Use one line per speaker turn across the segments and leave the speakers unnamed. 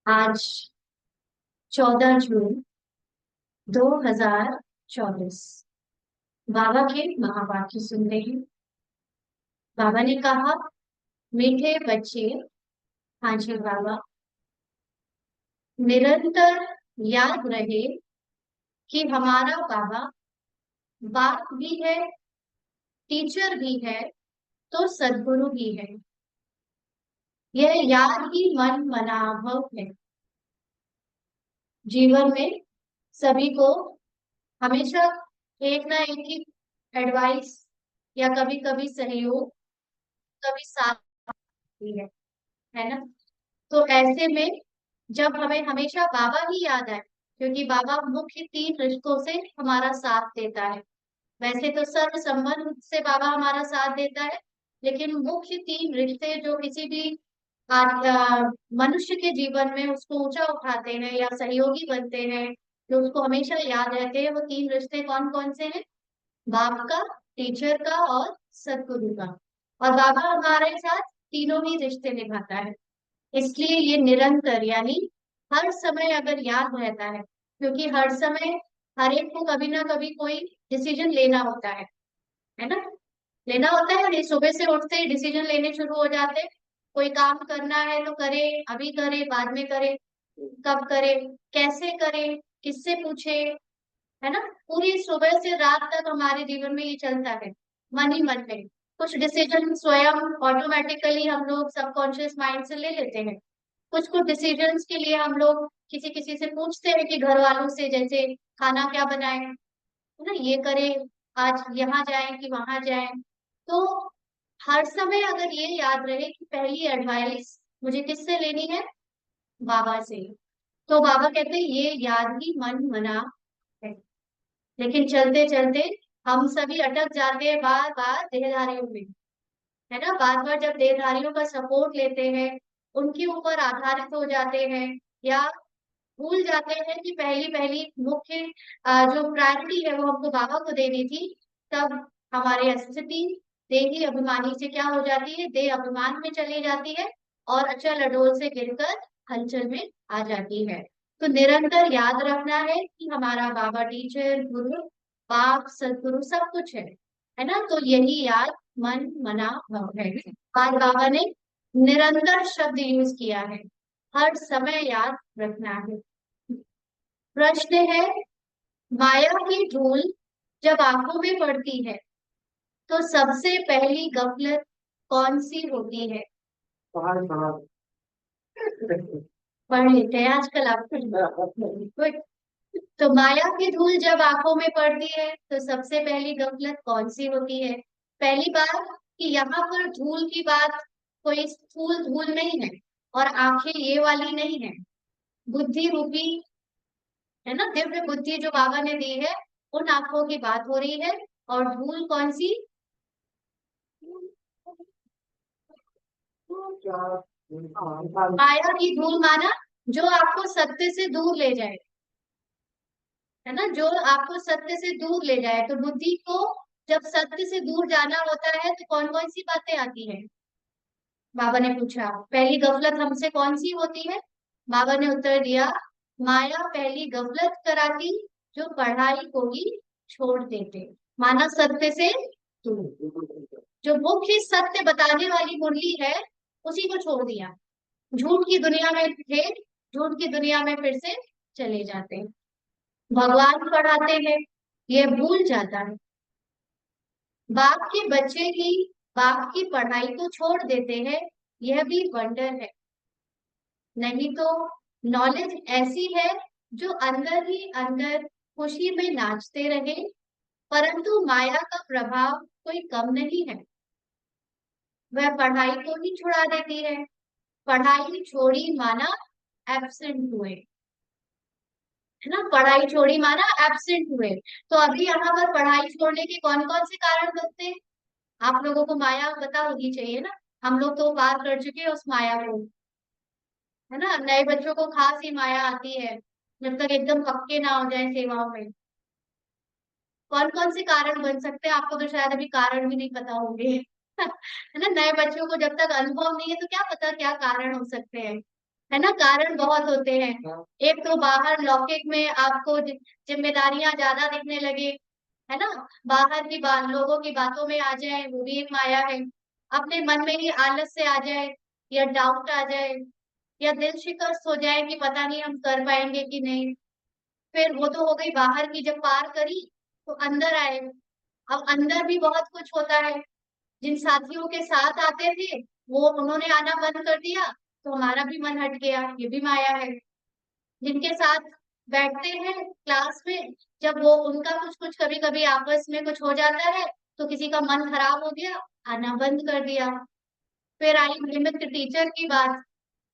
आज 14 जून 2024। बाबा के महावाक्य सुन रहे हैं। बाबा ने कहा, मीठे बच्चे। हाँ जी बाबा। निरंतर याद रहे कि हमारा बाबा बाप भी है, टीचर भी है, तो सद्गुरु भी है। यह याद ही मन मनाभव है। जीवन में सभी को हमेशा एक ना एक ही एडवाइस या कभी कभी सहयोग, कभी साथ भी है ना। तो ऐसे में जब हमें हमेशा बाबा ही याद आए, क्योंकि बाबा मुख्य 3 रिश्तों से हमारा साथ देता है। वैसे तो सर्व संबंध से बाबा हमारा साथ देता है, लेकिन मुख्य 3 रिश्ते जो किसी भी मनुष्य के जीवन में उसको ऊंचा उठाते हैं या सहयोगी बनते हैं, जो उसको हमेशा याद रहते हैं, वो 3 रिश्ते कौन कौन से हैं? बाप का, टीचर का और सदगुरु का। और बाबा हमारे साथ तीनों ही रिश्ते निभाता है। इसलिए ये निरंतर यानी हर समय अगर याद रहता है, क्योंकि हर समय हर एक को कभी ना कभी कोई डिसीजन लेना होता है ना। लेना होता है, और ये सुबह से उठते ही डिसीजन लेने शुरू हो जाते हैं। कोई काम करना है तो करे, अभी करे, बाद में करे, कब करे, कैसे करे, किससे पूछे, है ना। पूरी सुबह से रात तक हमारे जीवन में ये चलता है, मन ही मन में। कुछ डिसीजन स्वयं ऑटोमेटिकली हम लोग सबकॉन्शियस माइंड से ले लेते हैं। कुछ कुछ डिसीजंस के लिए हम लोग किसी किसी से पूछते हैं, कि घर वालों से, जैसे खाना क्या बनाए, है ना, ये करें, आज यहाँ जाएं कि वहां जाएं। तो हर समय अगर ये याद रहे कि पहली एडवाइस मुझे किससे लेनी है? बाबा से। तो बाबा कहते हैं ये याद ही मन मना है। लेकिन चलते चलते हम सभी अटक जाते हैं बार बार देहधारियों में, है ना। बार बार जब देहधारियों का सपोर्ट लेते हैं, उनके ऊपर आधारित हो जाते हैं, या भूल जाते हैं कि पहली पहली मुख्य जो प्रायोरिटी है वो हमको बाबा को देनी थी, तब हमारी स्थिति देही अभिमानी से क्या हो जाती है? देह अभिमान में चली जाती है, और अचल अडोल से गिरकर हलचल में आ जाती है। तो निरंतर याद रखना है कि हमारा बाबा टीचर, गुरु, बाप, सदगुरु सब कुछ है ना। तो यही याद मन मना भव है। आज बाबा ने निरंतर शब्द यूज किया है, हर समय याद रखना है। प्रश्न है, माया की धूल जब आंखों में पड़ती है, तो सबसे पहली गफलत कौन सी होती है? पढ़ लेते हैं आजकल आप। गुड। तो माया की धूल जब आंखों में पड़ती है, तो सबसे पहली गफलत कौन सी होती है? पहली बात कि यहाँ पर धूल की बात कोई स्थूल धूल नहीं है, और आंखें ये वाली नहीं है। बुद्धि रूपी, है ना, दिव्य बुद्धि जो बाबा ने दी है, उन आंखों की बात हो रही है। और धूल कौन सी? माया की धूल माना जो आपको सत्य से दूर ले जाए, है ना, जो आपको सत्य से दूर ले जाए। तो बुद्धि को जब सत्य से दूर जाना होता है, तो कौन कौन सी बातें आती है? बाबा ने पूछा, पहली गफलत हमसे कौन सी होती है? बाबा ने उत्तर दिया, माया पहली गफलत कराती जो पढ़ाई को ही छोड़ देते। माना सत्य से दूर, जो मुख्य सत्य बताने वाली मुरली है, उसी को छोड़ दिया। झूठ की दुनिया में थे, झूठ की दुनिया में फिर से चले जाते हैं। भगवान पढ़ाते हैं, ये भूल जाता है। बाप के बच्चे की बाप की पढ़ाई को छोड़ देते हैं, यह भी वंडर है। नहीं तो नॉलेज ऐसी है जो अंदर ही अंदर खुशी में नाचते रहे, परंतु माया का प्रभाव कोई कम नहीं है। वह पढ़ाई को ही छुड़ा देती है। पढ़ाई छोड़ी माना एब्सेंट हुए, है ना। पढ़ाई छोड़ी माना एब्सेंट हुए। तो अभी यहाँ पर पढ़ाई छोड़ने के कौन कौन से कारण बनते हैं? आप लोगों को माया पता होनी चाहिए ना। हम लोग तो पार कर चुके हैं उस माया को, है ना। नए बच्चों को खास ही माया आती है, जब तक एकदम पक्के ना हो जाए सेवाओं में। कौन कौन से कारण बन सकते हैं? आपको तो शायद अभी कारण भी नहीं पता होंगे। है ना। नए बच्चों को जब तक अनुभव नहीं है तो क्या पता क्या कारण हो सकते हैं, है ना। कारण बहुत होते हैं। एक तो बाहर लौकिक में आपको जिम्मेदारियां ज्यादा दिखने लगे, है ना। बाहर की बात, लोगों की बातों में आ जाए, वो भी एक माया है। अपने मन में ही आलस से आ जाए, या डाउट आ जाए, या दिल शिकस्त हो जाए कि पता नहीं हम कर पाएंगे कि नहीं। फिर वो तो हो गई बाहर की, जब पार करी तो अंदर आए। अब अंदर भी बहुत कुछ होता है। जिन साथियों के साथ आते थे वो उन्होंने आना बंद कर दिया, तो हमारा भी मन हट गया, ये भी माया है। जिनके साथ बैठते हैं क्लास में, जब वो उनका कुछ कुछ कभी कभी आपस में कुछ हो जाता है, तो किसी का मन खराब हो गया, आना बंद कर दिया। फिर आई निमित्त टीचर की बात,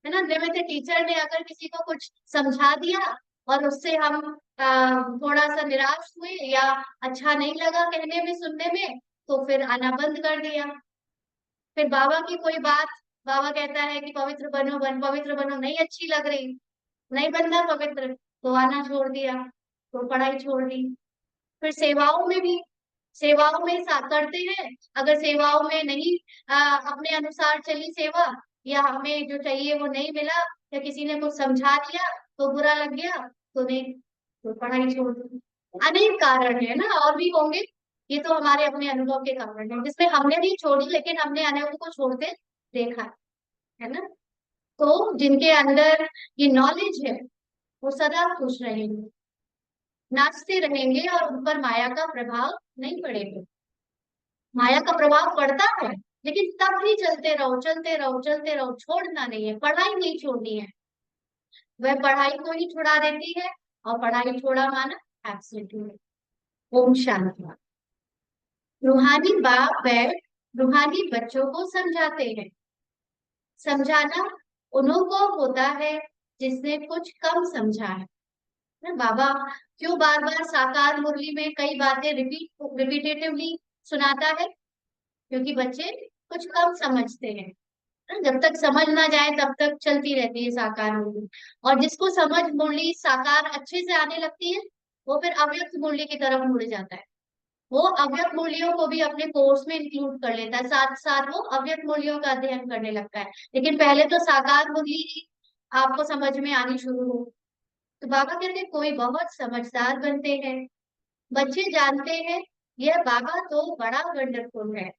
है ना। निमित्त टीचर ने अगर किसी को कुछ समझा दिया और उससे हम थोड़ा सा निराश हुए, या अच्छा नहीं लगा कहने में सुनने में, तो फिर आना बंद कर दिया। फिर बाबा की कोई बात, बाबा कहता है कि पवित्र बनो, पवित्र बनो, नहीं अच्छी लग रही, नहीं बनना पवित्र, तो आना छोड़ दिया, तो पढ़ाई छोड़ दी। फिर सेवाओं में भी, सेवाओं में करते हैं, अगर सेवाओं में नहीं अपने अनुसार चली सेवा, या हमें जो चाहिए वो नहीं मिला, या किसी ने कुछ समझा दिया तो बुरा लग गया, तो नहीं, तो पढ़ाई छोड़ दी। अनेक कारण है ना, और भी होंगे। ये तो हमारे अपने अनुभव के कारण है, जिसमें हमने नहीं छोड़ी, लेकिन हमने अनेकों को छोड़ते देखा है ना। तो जिनके अंदर ये नॉलेज है, वो सदा खुश रहेंगे, नाचते रहेंगे, और उन पर माया का प्रभाव नहीं पड़ेगा। माया का प्रभाव पड़ता है, लेकिन तब भी चलते रहो, चलते रहो, चलते रहो, छोड़ना नहीं है, पढ़ाई नहीं छोड़नी है। वह पढ़ाई को ही छुड़ा देती है, और पढ़ाई छोड़ा माना एब्सोल्यूटली। ओम शांति। रूहानी बाप बैठ रूहानी बच्चों को समझाते हैं। समझाना उन्हों को होता है जिसने कुछ कम समझा है ना। बाबा क्यों बार बार साकार मुरली में कई बातें रिपीटेटिवली सुनाता है? क्योंकि बच्चे कुछ कम समझते हैं। जब तक समझ ना जाए तब तक चलती रहती है साकार मुरली। और जिसको समझ मुरली साकार अच्छे से आने लगती है, वो फिर अव्यक्त मुरली की तरफ मुड़ जाता है। वो अव्यक्त मूल्यों को भी अपने कोर्स में इंक्लूड कर लेता है, साथ साथ वो अव्यक्त मूल्यों का अध्ययन करने लगता है। लेकिन पहले तो साकार मूल्य ही आपको समझ में आनी शुरू हो। तो बाबा कहते हैं कोई बहुत समझदार बनते हैं, बच्चे जानते हैं यह बाबा तो बड़ा वंडरफुल है।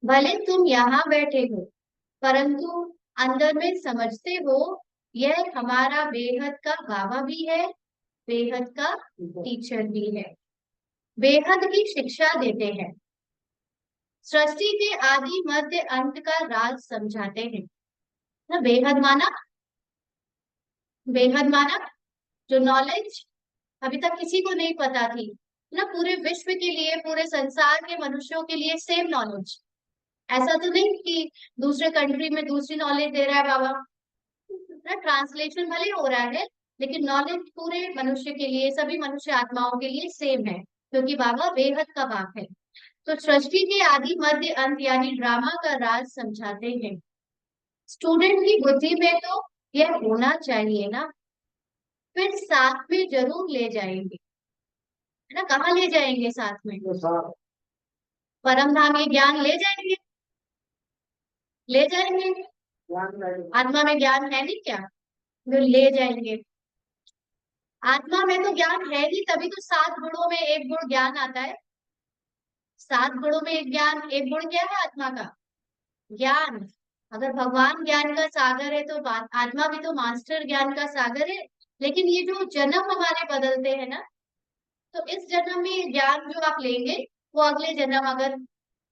भले तुम यहाँ बैठे हो, परंतु अंदर में समझते हो यह हमारा बेहद का बाबा भी है, बेहद का टीचर भी है, बेहद की शिक्षा देते हैं, सृष्टि के आदि मध्य अंत का राज समझाते हैं ना। बेहद माना, बेहद माना जो नॉलेज अभी तक किसी को नहीं पता थी ना, पूरे विश्व के लिए, पूरे संसार के मनुष्यों के लिए सेम नॉलेज। ऐसा तो नहीं कि दूसरे कंट्री में दूसरी नॉलेज दे रहा है बाबा ना, ट्रांसलेशन भले हो रहा है, लेकिन नॉलेज पूरे मनुष्य के लिए, सभी मनुष्य आत्माओं के लिए सेम है, क्योंकि बाबा बेहद का बाप है। तो सृष्टि के आदि मध्य अंत यानी ड्रामा का राज समझाते हैं। स्टूडेंट की बुद्धि में तो यह होना चाहिए ना। फिर साथ में जरूर ले जाएंगे, है ना। कहाँ ले जाएंगे साथ में? परम धाम ये ज्ञान ले जाएंगे, ले जाएंगे। आत्मा में ज्ञान है नहीं क्या, जो ले जाएंगे। आत्मा में तो ज्ञान है ही, तभी तो 7 गुणों में एक गुण ज्ञान आता है। 7 गुणों में एक ज्ञान, एक गुण क्या है आत्मा का? ज्ञान। अगर भगवान ज्ञान का सागर है, तो आत्मा भी तो मास्टर ज्ञान का सागर है। लेकिन ये जो जन्म हमारे बदलते हैं ना, तो इस जन्म में ये ज्ञान जो आप लेंगे, वो अगले जन्म, अगर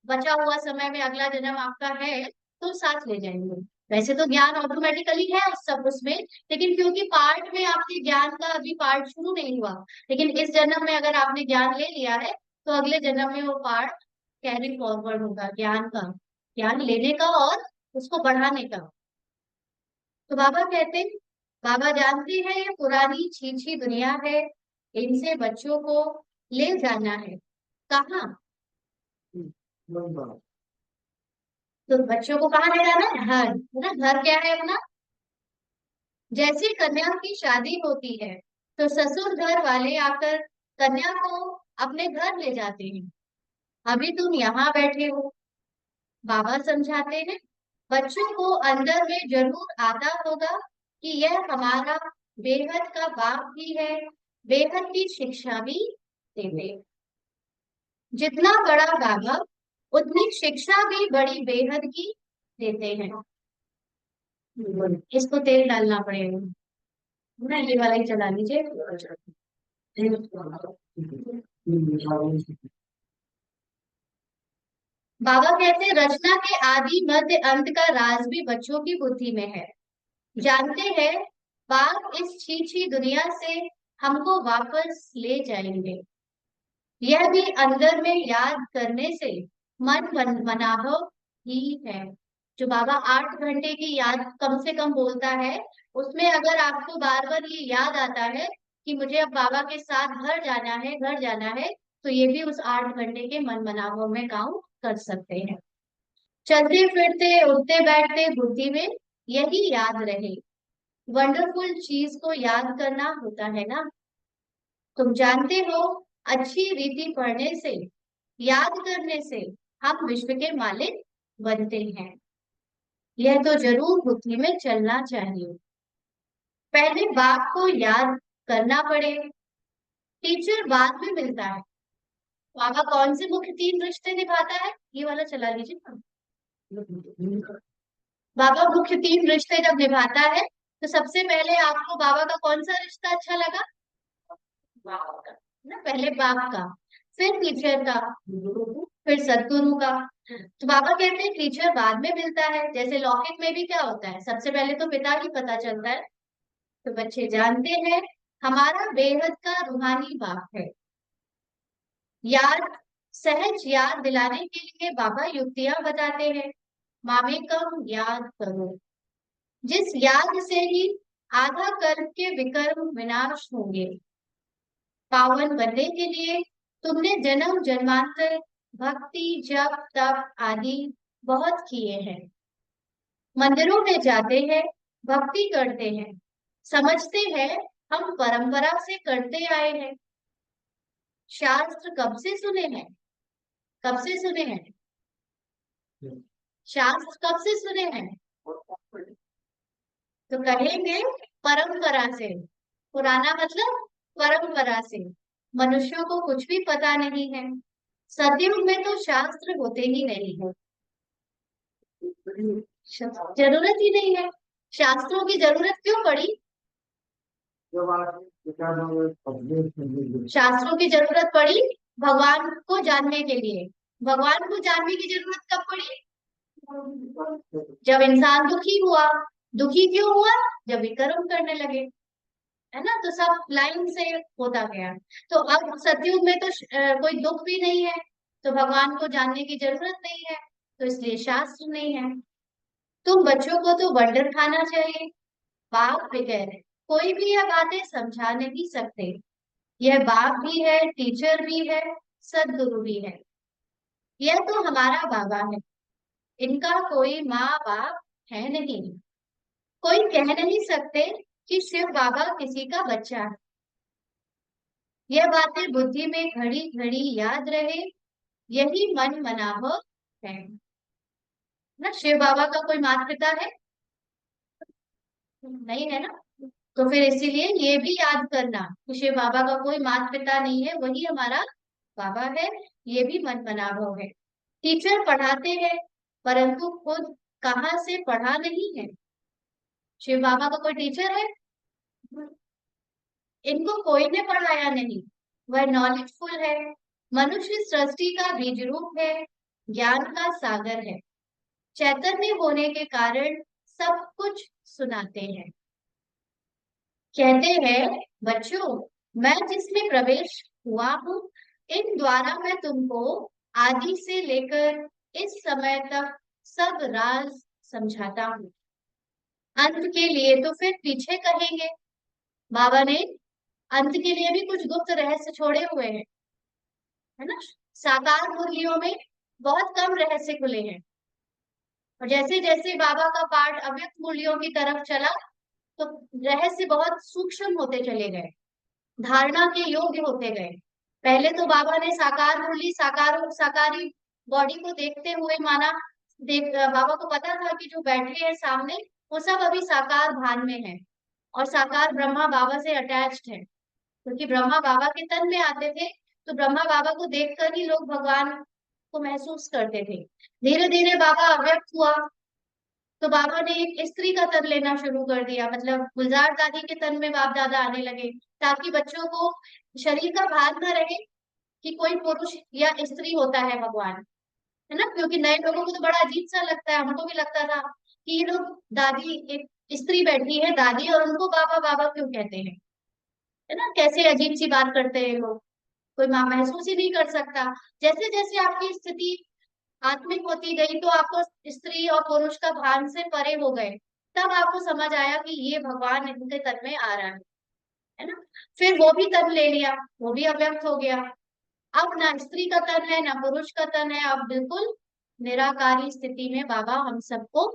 बचा हुआ समय में अगला जन्म आपका है, तो साथ ले जाएंगे। वैसे तो ज्ञान ऑटोमेटिकली है उस सब उसमें, लेकिन क्योंकि पार्ट में आपके ज्ञान का अभी पार्ट शुरू नहीं हुआ, लेकिन इस जन्म में अगर आपने ज्ञान ले लिया है, तो अगले जन्म में वो पार्ट कैरी फॉरवर्ड होगा ज्ञान का, ज्ञान लेने का और उसको बढ़ाने का। तो बाबा कहते हैं, बाबा जानते हैं ये पुरानी छीछी दुनिया है, इनसे बच्चों को ले जाना है। कहाँ? तो बच्चों को कहाँ ले जाना है? घर, है ना। घर क्या है अपना? जैसे कन्या की शादी होती है, तो ससुर घर वाले आकर कन्या को अपने घर ले जाते हैं। अभी तुम यहाँ बैठे हो, बाबा समझाते हैं, बच्चों को अंदर में जरूर आता होगा कि यह हमारा बेहद का बाप भी है, बेहद की शिक्षा भी देते हैं। जितना बड़ा बाबा उतनी शिक्षा भी बड़ी बेहद की देते हैं। इसको तेल डालना पड़ेगा ना, ये वाला ही चला लीजिए। बाबा कहते हैं, रचना के आदि मध्य अंत का राज भी बच्चों की बुद्धि में है। जानते हैं, बाप इस छी दुनिया से हमको वापस ले जाएंगे। यह भी अंदर में याद करने से मनाभ ही है। जो बाबा 8 घंटे की याद कम से कम बोलता है, उसमें अगर आपको बार बार ये याद आता है कि मुझे अब बाबा के साथ घर जाना है, घर जाना है, तो ये भी उस 8 घंटे के मन मनाभों में काउंट कर सकते हैं। चलते फिरते उठते बैठते बुद्धि में यही याद रहे। वंडरफुल चीज को याद करना होता है ना। तुम जानते हो, अच्छी रीति पढ़ने से, याद करने से हम विश्व के मालिक बनते हैं। यह तो जरूर बुद्धि में चलना चाहिए। पहले बाप को याद करना पड़े, टीचर बाद में मिलता है। बाबा कौन से मुख्य 3 रिश्ते निभाता है, ये वाला चला लीजिए ना। बाबा मुख्य 3 रिश्ते जब निभाता है, तो सबसे पहले आपको बाबा का कौन सा रिश्ता अच्छा लगा? बाप का ना, पहले बाप का, फिर टीचर का, फिर सदगुरु का। तो बाबा कहते हैं टीचर बाद में मिलता है। जैसे लौकिक में भी क्या होता है, सबसे पहले तो पिता ही पता चलता है। तो बच्चे जानते हैं, हमारा बेहद का रूहानी बाप है। याद, सहज याद दिलाने के लिए बाबा युक्तियां बताते हैं। मामे कम याद करो, जिस याद से ही आधा कर्म के विकर्म विनाश होंगे। पावन बनने के लिए तुमने जन्म जन्मांतर भक्ति जप तप आदि बहुत किए हैं। मंदिरों में जाते हैं, भक्ति करते हैं, समझते हैं हम परंपरा से करते आए हैं। शास्त्र कब से सुने हैं? कब से सुने हैं? शास्त्र कब से सुने हैं? तो कहेंगे परंपरा से। पुराना मतलब परंपरा से। मनुष्यों को कुछ भी पता नहीं है। सतयुग में तो शास्त्र होते ही नहीं है, जरूरत ही नहीं है। शास्त्रों की जरूरत क्यों पड़ी? शास्त्रों की जरूरत पड़ी भगवान को जानने के लिए। भगवान को जानने की जरूरत कब पड़ी? जब इंसान दुखी हुआ। दुखी क्यों हुआ? जब विकर्म करने लगे, है ना। तो सब लाइन से होता गया। तो अब सतयुग में तो कोई दुख भी नहीं है, तो भगवान को जानने की जरूरत नहीं है, तो इसलिए शास्त्र नहीं है। तुम बच्चों को तो वंडर खाना चाहिए। बाप बगैर कोई भी यह बातें समझा नहीं सकते। यह बाप भी है, टीचर भी है, सदगुरु भी है। यह तो हमारा बाबा है। इनका कोई माँ बाप है नहीं। कोई कह नहीं सकते कि शिव बाबा किसी का बच्चा है। यह बातें बुद्धि में घड़ी घड़ी याद रहे, यही मन मनाह है ना। शिव बाबा का कोई माता पिता है? नहीं है ना। तो फिर इसीलिए ये भी याद करना कि शिव बाबा का कोई माता पिता नहीं है, वही हमारा बाबा है। ये भी मन मनाभव है। टीचर पढ़ाते हैं, परंतु खुद कहाँ से पढ़ा नहीं है। शिव बाबा का कोई टीचर है? इनको कोई ने पढ़ाया नहीं। वह नॉलेजफुल है, मनुष्य सृष्टि का बीज रूप है, ज्ञान का सागर है। चैतन्य होने के कारण सब कुछ सुनाते हैं। कहते हैं, बच्चों, मैं जिसमें प्रवेश हुआ हूँ, इन द्वारा मैं तुमको आदि से लेकर इस समय तक सब राज समझाता हूँ। अंत के लिए तो फिर पीछे कहेंगे। बाबा ने अंत के लिए भी कुछ गुप्त रहस्य छोड़े हुए हैं, है ना। साकार मुरलियों में बहुत कम रहस्य खुले हैं, और जैसे जैसे बाबा का पाठ अव्यक्त मूल्यों की तरफ चला, तो रहस्य बहुत सूक्ष्म होते चले गए, धारणा के योग्य होते गए। पहले तो बाबा ने साकार मुरली, साकारी बॉडी को देखते हुए माना, बाबा को पता था कि जो बैठे हैं सामने वो सब अभी साकार भान में है, और साकार ब्रह्मा बाबा से अटैच्ड है, क्योंकि ब्रह्मा बाबा के तन में आते थे, तो ब्रह्मा बाबा को देखकर ही लोग भगवान को महसूस करते थे। धीरे धीरे बाबा अव्यक्त हुआ, तो बाबा ने एक स्त्री का तन लेना शुरू कर दिया, मतलब गुलजार दादी के तन में बाप दादा आने लगे, ताकि बच्चों को शरीर का भान न रहे कि कोई पुरुष या स्त्री होता है भगवान, है ना। क्योंकि नए लोगों को तो बड़ा अजीब सा लगता है, हमको भी लगता था कि ये लोग, दादी एक स्त्री बैठी है दादी, और उनको बाबा बाबा क्यों कहते हैं, है ना, कैसे अजीब सी बात करते हैं लोग, कोई महसूस ही नहीं कर सकता। जैसे जैसे आपकी स्थिति आत्मिक होती गई, तो आपको स्त्री और पुरुष का भान से परे हो गए, तब आपको समझ आया कि ये भगवान इनके तन में आ रहा है ना। फिर वो भी तन ले लिया, वो भी अव्यक्त हो गया। अब ना स्त्री का तन है ना पुरुष का तन है, अब बिल्कुल निराकारी स्थिति में बाबा हम सबको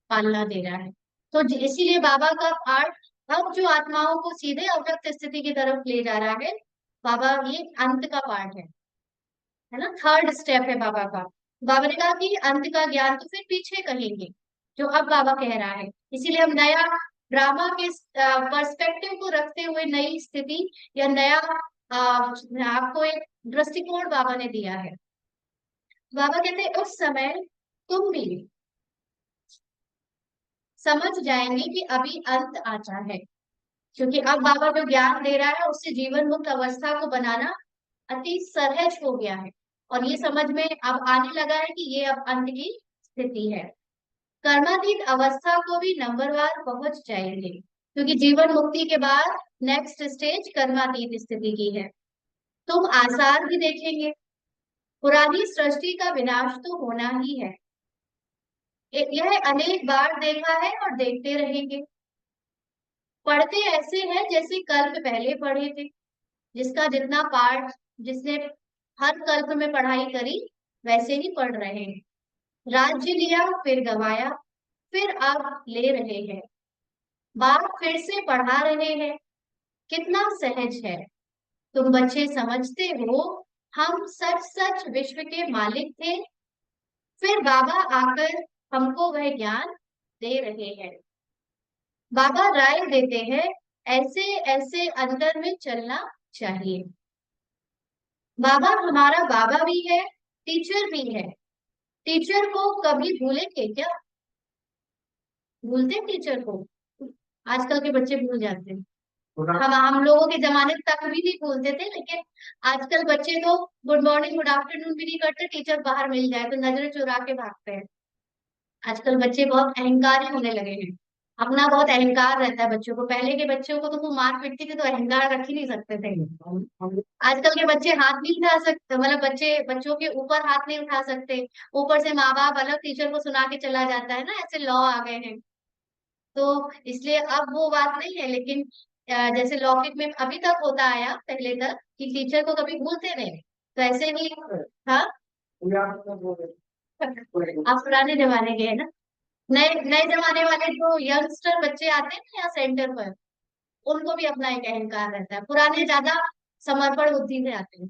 पालना दे रहा है। तो इसीलिए बाबा का पाठ अब जो आत्माओं को सीधे अव्यक्त स्थिति की तरफ ले जा रहा है, बाबा ये अंत का पाठ है ना, थर्ड स्टेप है बाबा का। बाबा ने कहा कि अंत का ज्ञान तो फिर पीछे कहेंगे, जो अब बाबा कह रहा है। इसीलिए हम नया ड्रामा के पर्सपेक्टिव को रखते हुए नई स्थिति या नया आपको एक दृष्टिकोण बाबा ने दिया है। बाबा कहते हैं उस समय तुम भी समझ जाएंगे कि अभी अंत आचा है, क्योंकि अब बाबा जो ज्ञान दे रहा है उससे जीवन मुक्त अवस्था को बनाना अति सहज हो गया है, और ये समझ में अब आने लगा है कि ये अब अंत की स्थिति है। कर्मातीत अवस्था को भी नंबरवार पहुंच जाएंगे, क्योंकि जीवन मुक्ति के बाद नेक्स्ट स्टेज कर्मातीत स्थिति की है। तुम आसार भी देखेंगे, पुरानी सृष्टि का विनाश तो होना ही है, यह अनेक बार देखा है और देखते रहेंगे। पढ़ते ऐसे हैं जैसे कल्प पहले पढ़े थे, जिसका जितना पाठ जिसने हर कल्प में पढ़ाई करी वैसे ही पढ़ रहे हैं। राज्य लिया फिर गवाया, फिर अब ले रहे हैं, बात फिर से पढ़ा रहे हैं, कितना सहज है। तुम बच्चे समझते हो हम सच सच विश्व के मालिक थे, फिर बाबा आकर हमको वह ज्ञान दे रहे हैं। बाबा राय देते हैं ऐसे ऐसे अंदर में चलना चाहिए। बाबा हमारा बाबा भी है, टीचर भी है। टीचर को कभी भूलेंगे क्या? भूलते हैं टीचर को? आजकल के बच्चे भूल जाते हैं। हम लोगों के जमाने तक भी नहीं भूलते थे, लेकिन आजकल बच्चे तो गुड मॉर्निंग गुड आफ्टरनून भी नहीं करते, टीचर बाहर मिल जाए तो नजरें चुरा के भागते हैं। आजकल बच्चे बहुत अहंकारी होने लगे हैं, अपना बहुत अहंकार रहता है बच्चों को। पहले के बच्चों को तो वो मार पीटती थी तो अहंकार रख ही नहीं सकते थे। आजकल के बच्चे हाथ नहीं उठा सकते, मतलब बच्चों के ऊपर हाथ नहीं उठा सकते, ऊपर से माँ बाप अलग टीचर को सुना के चला जाता है ना, ऐसे लॉ आ गए हैं। तो इसलिए अब वो बात नहीं है, लेकिन जैसे लौकिक में अभी तक होता आया पहले तक कि टीचर को कभी भूलते नहीं, तो ऐसे ही। हाँ, आप पुराने जमाने के हैं ना। नए नए जमाने वाले जो यंगस्टर बच्चे आते हैं ना यहाँ सेंटर पर, उनको भी अपना एक अहंकार रहता है, पुराने ज्यादा समर्पण बुद्धि से आते हैं,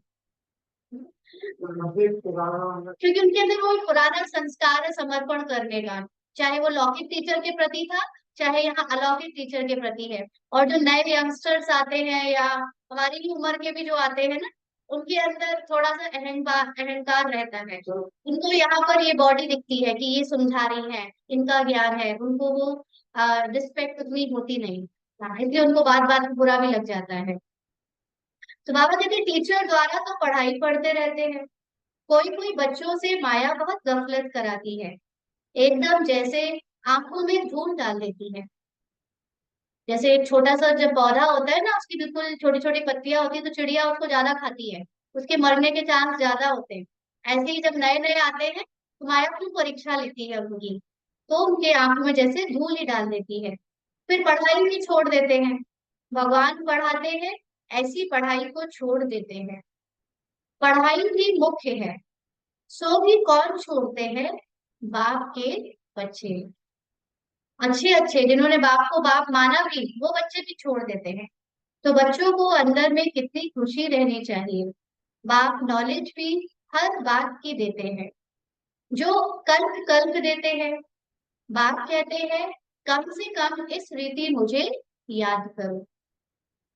क्योंकि उनके अंदर वो पुराना संस्कार है समर्पण करने का, चाहे वो लौकिक टीचर के प्रति था, चाहे यहाँ अलौकिक टीचर के प्रति है। और जो नए यंगस्टर्स आते हैं या हमारी ही उम्र के भी जो आते हैं ना, उनके अंदर थोड़ा सा अहंकार अहंकार रहता है। उनको यहाँ पर ये बॉडी दिखती है कि ये समझा रही है, इनका ज्ञान है, उनको वो रिस्पेक्ट उतनी होती नहीं। हाँ, इसलिए उनको बात बात में बुरा भी लग जाता है। तो बाबा कहते हैं टीचर द्वारा तो पढ़ाई पढ़ते रहते हैं, कोई कोई बच्चों से माया बहुत गफलत कराती है, एकदम जैसे आंखों में धूल डाल देती है। जैसे एक छोटा सा जब पौधा होता है ना, उसकी बिल्कुल छोटी छोटी पत्तियां होती है, तो चिड़िया उसको ज्यादा खाती है, उसके मरने के चांस ज्यादा होते हैं। ऐसे ही जब नए नए आते हैं तो माया क्यों परीक्षा लेती है उनकी, तो उनके आंखों में जैसे धूल ही डाल देती है, फिर पढ़ाई भी छोड़ देते हैं। भगवान पढ़ाते हैं, ऐसी पढ़ाई को छोड़ देते हैं। पढ़ाई ही मुख्य है, सो भी कौन छोड़ते हैं बाप के बच्चे। अच्छे अच्छे जिन्होंने बाप को बाप माना भी, वो बच्चे भी छोड़ देते हैं। तो बच्चों को अंदर में कितनी खुशी रहनी चाहिए, बाप नॉलेज भी हर बात की देते हैं। जो कल्प कल्प देते हैं। बाप कहते हैं कम से कम इस रीति मुझे याद करो।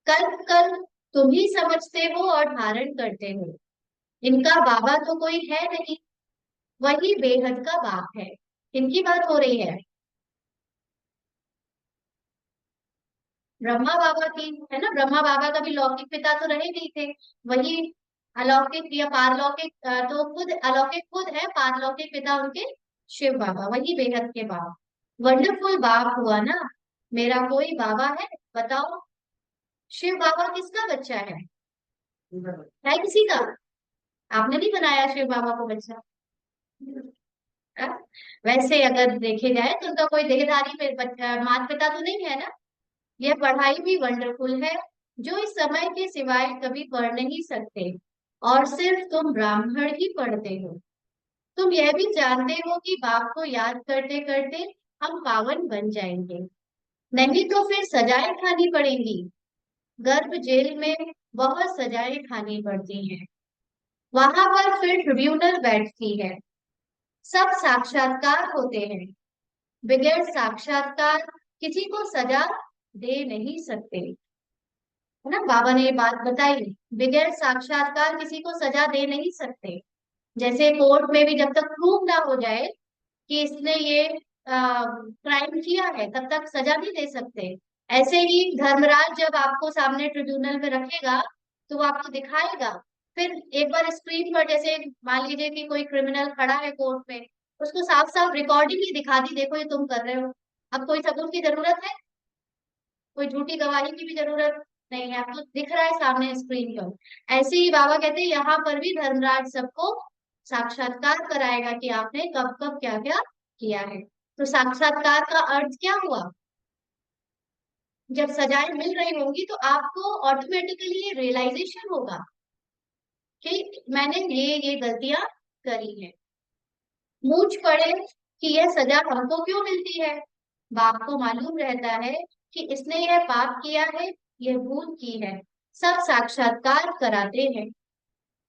कल्प कल्प तुम ही समझते हो और धारण करते हो। इनका बाबा तो कोई है नहीं, वही बेहद का बाप है। इनकी बात हो रही है, ब्रह्मा बाबा की, है ना। ब्रह्मा बाबा का भी लौकिक पिता तो रहे नहीं थे, वही अलौकिक या पारलौकिक, तो खुद अलौकिक खुद है, पारलौकिक पिता उनके शिव बाबा, वही बेहद के बाप। वंडरफुल बाप हुआ ना। मेरा कोई बाबा है, बताओ। शिव बाबा किसका बच्चा है किसी का? आपने नहीं बनाया शिव बाबा को बच्चा। हाँ? वैसे अगर देखे जाए तो उनका कोई देहधारी माता पिता तो नहीं है ना। यह पढ़ाई भी वंडरफुल है, जो इस समय के सिवाय कभी पढ़ नहीं सकते, और सिर्फ तुम ब्राह्मण ही पढ़ते हो। तुम यह भी जानते हो कि बाप को याद करते करते हम पावन बन जाएंगे, नहीं तो फिर सजाएं खानी पड़ेंगी। गर्भ जेल में बहुत सजाएं खानी पड़ती हैं। वहां पर फिर ट्रिब्यूनल बैठती है, सब साक्षात्कार होते हैं। बगैर साक्षात्कार किसी को सजा दे नहीं सकते, है ना। बाबा ने ये बात बताई, बगैर साक्षात्कार किसी को सजा दे नहीं सकते। जैसे कोर्ट में भी जब तक प्रूव ना हो जाए कि इसने ये क्राइम किया है, तब तक सजा नहीं दे सकते। ऐसे ही धर्मराज जब आपको सामने ट्रिब्यूनल में रखेगा, तो वो आपको दिखाएगा। फिर एक बार स्क्रीन पर, जैसे मान लीजिए कि कोई क्रिमिनल खड़ा है कोर्ट में, उसको साफ साफ रिकॉर्डिंग ही दिखा दी, देखो ये तुम कर रहे हो। अब कोई सबूत की जरूरत है? कोई झूठी गवाही की भी जरूरत नहीं है, आपको दिख रहा है सामने स्क्रीन पर। ऐसे ही बाबा कहते हैं यहाँ पर भी धर्मराज सबको साक्षात्कार कराएगा कि आपने कब कब क्या क्या किया है। तो साक्षात्कार का अर्थ क्या हुआ? जब सजाएं मिल रही होंगी तो आपको ऑटोमेटिकली रियलाइजेशन होगा कि मैंने ये गलतियां करी है। मूंछ पड़े कि यह सजा हमको क्यों मिलती है। बाप को मालूम रहता है कि इसने यह पाप किया है, यह भूल की है। सब साक्षात्कार कराते हैं।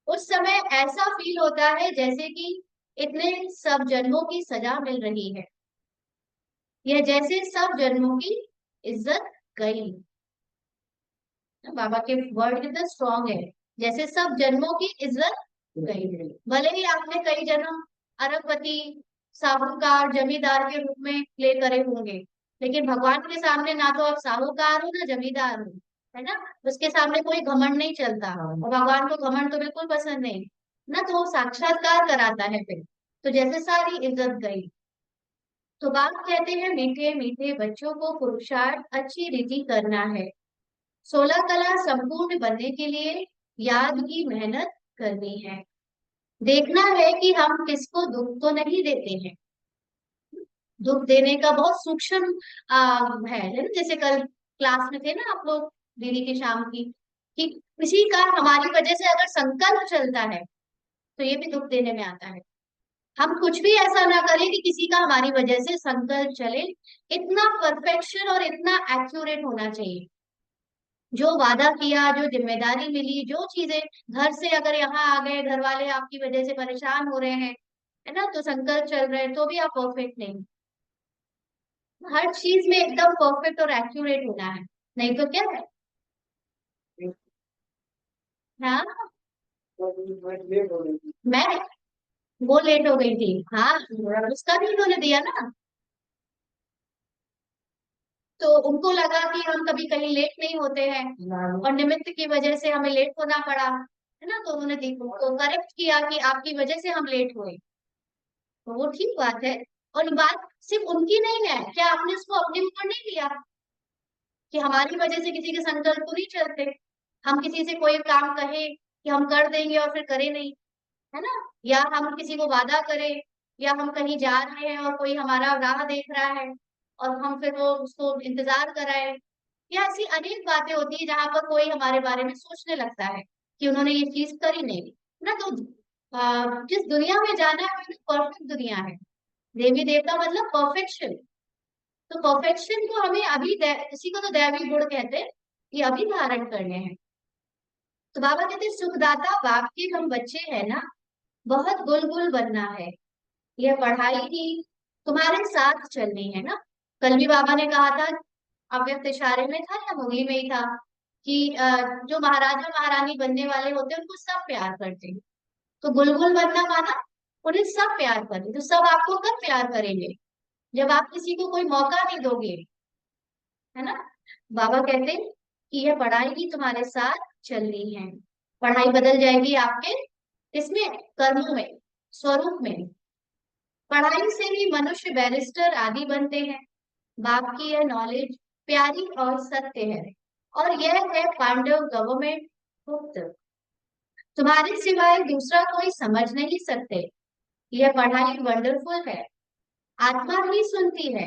उस समय ऐसा फील होता है जैसे कि इतने सब जन्मों की सजा मिल रही है, यह जैसे सब जन्मों की इज्जत गई। बाबा के वर्ड कितना स्ट्रांग है, जैसे सब जन्मों की इज्जत गई। भले ही आपने कई जन्म अरबपति, साहूकार, जमींदार के रूप में प्ले करे होंगे, लेकिन भगवान के सामने ना तो आप साहूकार हो ना जमींदार हो, है ना। उसके सामने कोई घमंड नहीं चलता, और भगवान को घमंड तो बिल्कुल पसंद नहीं ना, तो वो साक्षात्कार कराता है फिर। तो जैसे सारी इज्जत गई। तो बाप कहते हैं मीठे मीठे बच्चों को पुरुषार्थ अच्छी रीति करना है। 16 कला संपूर्ण बनने के लिए याद की मेहनत करनी है। देखना है कि हम किसको दुख तो नहीं देते हैं। दुख देने का बहुत सूक्ष्म है ना। जैसे कल क्लास में थे ना आप लोग, दीदी की शाम की, कि किसी का हमारी वजह से अगर संकल्प चलता है तो ये भी दुख देने में आता है। हम कुछ भी ऐसा ना करें कि किसी का हमारी वजह से संकल्प चले। इतना परफेक्शन और इतना एक्यूरेट होना चाहिए। जो वादा किया, जो जिम्मेदारी मिली, जो चीजें, घर से अगर यहाँ आ गए, घर वाले आपकी वजह से परेशान हो रहे हैं, है ना, तो संकल्प चल रहे हैं, तो भी आप परफेक्ट नहीं। हर चीज में एकदम परफेक्ट और एक्यूरेट होना है, नहीं तो क्या है। हाँ, मैं वो लेट हो गई थी, हाँ, उसका भी उन्होंने दिया ना। तो उनको लगा कि हम कभी कहीं लेट नहीं होते हैं, और निमित्त की वजह से हमें लेट होना पड़ा, है ना। तो उन्होंने तो करेक्ट किया कि आपकी वजह से हम लेट हुए। तो वो ठीक बात है। और बात सिर्फ उनकी नहीं है, क्या आपने उसको अपने ऊपर नहीं लिया कि हमारी वजह से किसी के संकल्प तो नहीं चलते। हम किसी से कोई काम कहे कि हम कर देंगे और फिर करे नहीं, है ना। या हम किसी को वादा करें, या हम कहीं जा रहे हैं और कोई हमारा राह देख रहा है, और हम फिर वो उसको इंतजार कराए। या ऐसी अनेक बातें होती है जहां पर कोई हमारे बारे में सोचने लगता है कि उन्होंने ये चीज करी नहीं, ना। तो जिस दुनिया में जाना है वो परफेक्ट दुनिया है। देवी देवता मतलब परफेक्शन। तो परफेक्शन को हमें अभी इसी को तो दैवी गुण कहते हैं, ये अभी धारण करने हैं। तो बाबा कहते हैं सुखदाता बाप के हम बच्चे हैं ना, बहुत गुल गुल बनना है। यह पढ़ाई ही तुम्हारे साथ चलनी है ना। कल भी बाबा ने कहा था, अव्यक्त इशारे में था या मुरली में ही था, कि जो महाराजा महारानी बनने वाले होते हैं उनको सब प्यार करते हैं। तो बुलबुल बनना माना उन्हें सब प्यार करें, तो सब आपको कब प्यार करेंगे? जब आप किसी को कोई मौका नहीं दोगे, है ना। बाबा कहते हैं कि यह पढ़ाई ही तुम्हारे साथ चलनी है। पढ़ाई बदल जाएगी आपके इसमें, कर्मों में, स्वरूप में। पढ़ाई से ही मनुष्य बैरिस्टर आदि बनते हैं। बाप की यह नॉलेज प्यारी और सत्य है, और यह है पांडव गवर्नमेंट गुप्त। तुम्हारे सिवाय दूसरा कोई समझ नहीं सकते। यह पढ़ाई वंडरफुल है, आत्मा भी सुनती है।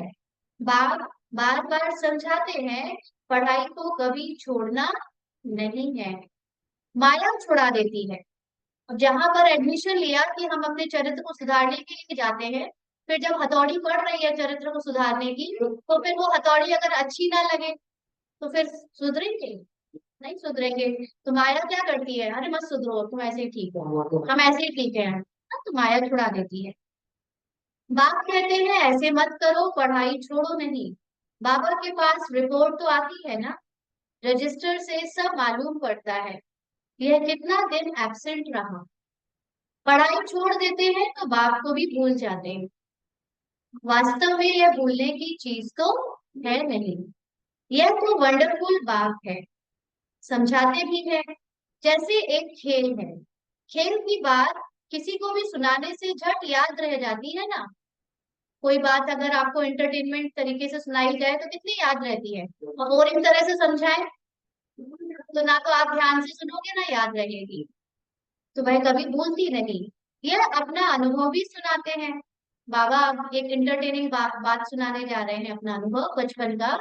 बाप बार बार समझाते हैं, पढ़ाई को कभी छोड़ना नहीं है। माया छुड़ा देती है। अब जहां पर एडमिशन लिया कि हम अपने चरित्र को सुधारने के लिए जाते हैं, फिर जब हथौड़ी पड़ रही है चरित्र को सुधारने की, तो फिर वो हथौड़ी अगर अच्छी ना लगे तो फिर सुधरेंगे नहीं, सुधरेंगे। तो माया क्या करती है, अरे मत सुधरो, तुम ऐसे ही ठीक हो, हम ऐसे ही ठीक है, तो माया छुड़ा देती है। बाप कहते हैं ऐसे मत करो, पढ़ाई छोड़ो नहीं। बाबा के पास रिपोर्ट तो आती है ना, रजिस्टर से सब मालूम पड़ता है, यह कितना दिन एब्सेंट रहा। पढ़ाई छोड़ देते हैं तो बाप को भी भूल जाते हैं। वास्तव में यह भूलने की चीज तो है नहीं। यह तो वंडरफुल बाप है, समझाते भी है जैसे एक खेल है। खेल की बात किसी को भी सुनाने से झट याद रह जाती है ना। कोई बात अगर आपको एंटरटेनमेंट तरीके से सुनाई जाए तो कितनी याद रहती है, और बोरिंग तरह से समझाए तो ना तो आप ध्यान से सुनोगे ना याद रहेगी। तो वह कभी भूलती नहीं। यह अपना अनुभव भी सुनाते हैं। बाबा एक इंटरटेनिंग बात सुनाने जा रहे हैं, अपना अनुभव बचपन का,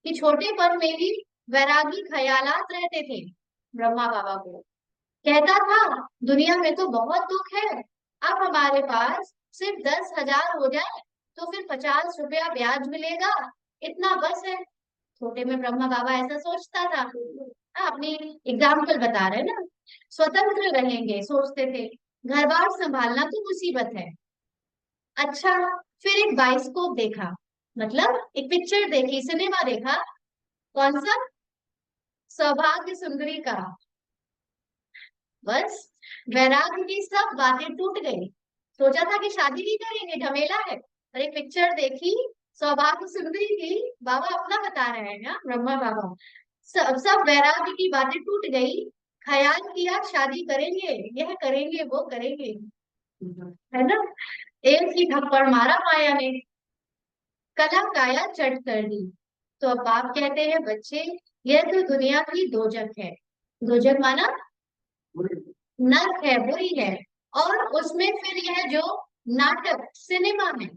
कि छोटेपन में ही वैरागी ख्यालात रहते थे। ब्रह्मा बाबा को कहता था, दुनिया में तो बहुत दुख है, अब हमारे पास सिर्फ 10,000 हो जाए तो फिर 50 रुपया ब्याज मिलेगा, इतना बस है। छोटे में ब्रह्मा बाबा ऐसा सोचता था। अपनी एग्जाम्पल बता रहे हैं ना। स्वतंत्र रहेंगे सोचते थे, घर बार संभालना तो मुसीबत है। अच्छा, फिर एक बाइस्कोप देखा, मतलब एक पिक्चर देखी, सिनेमा देखा। कौन सा? सौभाग्य सुंदरी का। बस वैराग्य की सब बातें टूट गई। सोचा था कि शादी नहीं करेंगे, झमेला है, और एक पिक्चर देखी सौभाग्य सुंदरी की। बाबा अपना बता रहे हैं ना, ब्रह्मा बाबा। सब वैराग्य की बातें टूट गई। ख्याल किया शादी करेंगे, यह करेंगे वो करेंगे, है ना। एक ही थप्पड़ मारा माया ने, कला काया चट कर दी। तो अब बाप कहते हैं, बच्चे यह तो दुनिया की दोजक है। दोजक माना नर्क है, बुरी है। और उसमें फिर यह जो नाटक सिनेमा है,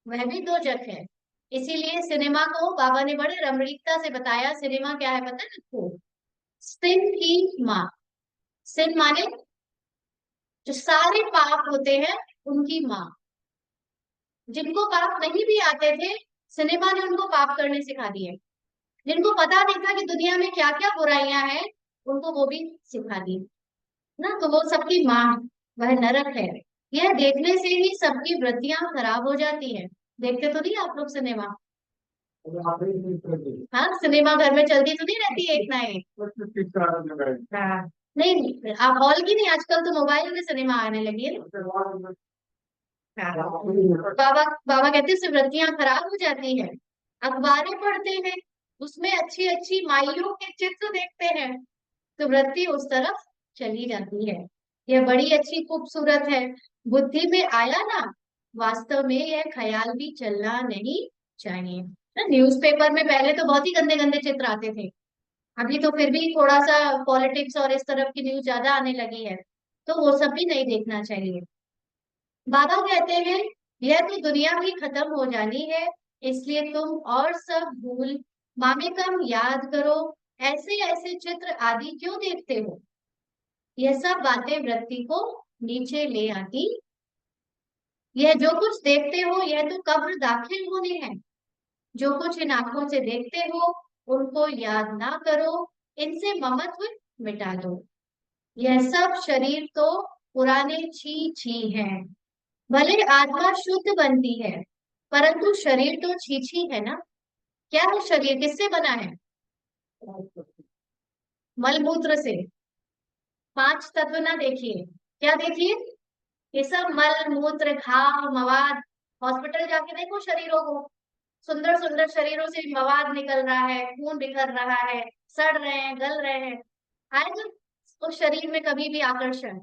वह भी दोजक है। इसीलिए सिनेमा को बाबा ने बड़े रमणीकता से बताया। सिनेमा क्या है पता है आपको? सिन की माँ। सिन माने जो सारे पाप होते हैं, उनकी माँ। जिनको पाप नहीं भी आते थे, सिनेमा ने उनको पाप करने सिखा दिए। जिनको पता नहीं था कि दुनिया में क्या क्या बुराइयां हैं, उनको वो भी सिखा दी ना। तो वो सबकी माँ, वह नरक है। यह देखने से ही सबकी वृत्तियां खराब हो जाती है। देखते तो नहीं आप लोग सिनेमा? हाँ, सिनेमा घर में चलती तो नहीं रहती एक ना एक। हाँ, नहीं नहीं, आप हॉल की नहीं, आजकल तो मोबाइल में सिनेमा आने लगी है ना। हाँ, बाबा बाबा कहते हैं उससे वृत्तियां खराब हो जाती है। अखबारें पढ़ते हैं, उसमें अच्छी अच्छी माइयों के चित्र देखते हैं, तो वृत्ति उस तरफ चली जाती है। यह बड़ी अच्छी खूबसूरत है, बुद्धि में आया ना। वास्तव में यह ख्याल भी चलना नहीं चाहिए ना। न्यूज़पेपर में पहले तो बहुत ही गंदे गंदे चित्र आते थे, अभी तो फिर भी थोड़ा सा पॉलिटिक्स और इस तरफ की न्यूज ज्यादा आने लगी है, तो वो सब भी नहीं देखना चाहिए। बाबा कहते हैं, यह तो दुनिया भी खत्म हो जानी है, इसलिए तुम और सब भूल मामेकम याद करो। ऐसे ऐसे चित्र आदि क्यों देखते हो? यह सब बातें वृत्ति को नीचे ले आती। यह जो कुछ देखते हो, यह तो कब्र दाखिल होने हैं। जो कुछ इन आंखों से देखते हो, उनको याद ना करो, इनसे ममत्व मिटा दो। यह सब शरीर तो पुराने छी छी हैं। भले आत्मा शुद्ध बनती है, परंतु शरीर तो छीछी है ना। क्या है शरीर, किससे बना है? मलमूत्र से। पांच तत्व ना देखिए, क्या देखिए? ये सब मल मूत्र घाव मवाद। हॉस्पिटल जाके देखो शरीरों को, सुंदर सुंदर शरीरों से मवाद निकल रहा है, खून बिखर रहा है, सड़ रहे हैं, गल रहे हैं। आएगा उस शरीर में कभी भी आकर्षण?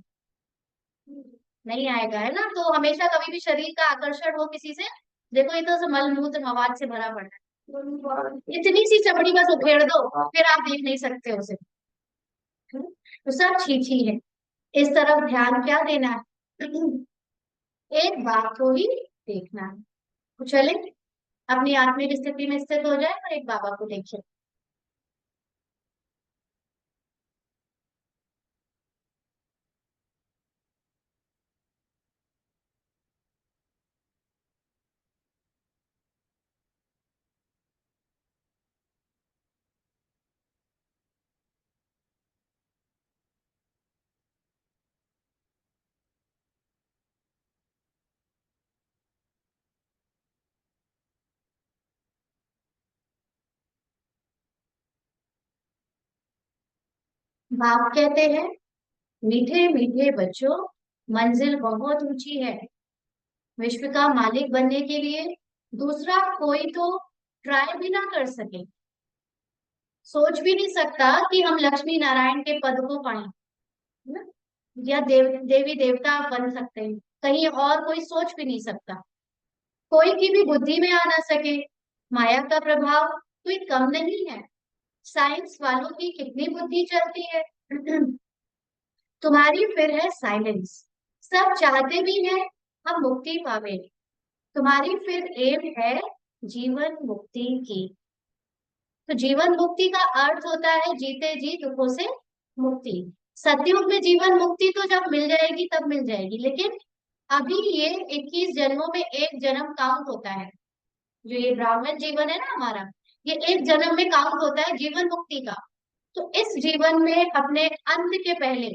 नहीं आएगा, है ना। तो हमेशा कभी भी शरीर का आकर्षण हो किसी से, देखो ये तो मल मूत्र मवाद से भरा पड़ा है। इतनी सी चमड़ी बस उधेड़ दो, फिर आप देख नहीं सकते उसे। तो सब छी है। इस तरफ ध्यान क्या देना है? एक बात को ही देखना है। तो चले अपनी आत्मिक स्थिति में स्थित हो जाए और एक बाबा को देखे। बाप कहते हैं, मीठे मीठे बच्चों, मंजिल बहुत ऊंची है। विश्व का मालिक बनने के लिए दूसरा कोई तो ट्राई भी ना कर सके, सोच भी नहीं सकता कि हम लक्ष्मी नारायण के पद को पाएं, है ना? या देवी देवता बन सकते हैं, कहीं और कोई सोच भी नहीं सकता। कोई की भी बुद्धि में आ ना सके। माया का प्रभाव कोई कम नहीं है। साइंस वालों की कितनी बुद्धि चलती है। तुम्हारी फिर है साइलेंस। सब चाहते भी हैं हम मुक्ति पावे। तुम्हारी फिर एम है जीवन मुक्ति की। तो जीवन मुक्ति का अर्थ होता है जीते जी दुखों से मुक्ति। सतयुग में जीवन मुक्ति तो जब मिल जाएगी तब मिल जाएगी, लेकिन अभी ये 21 जन्मों में एक जन्म काउंट होता है। जो ये ब्राह्मण जीवन है ना हमारा, ये एक जन्म में काउंट होता है जीवन मुक्ति का। तो इस जीवन में अपने अंत के पहले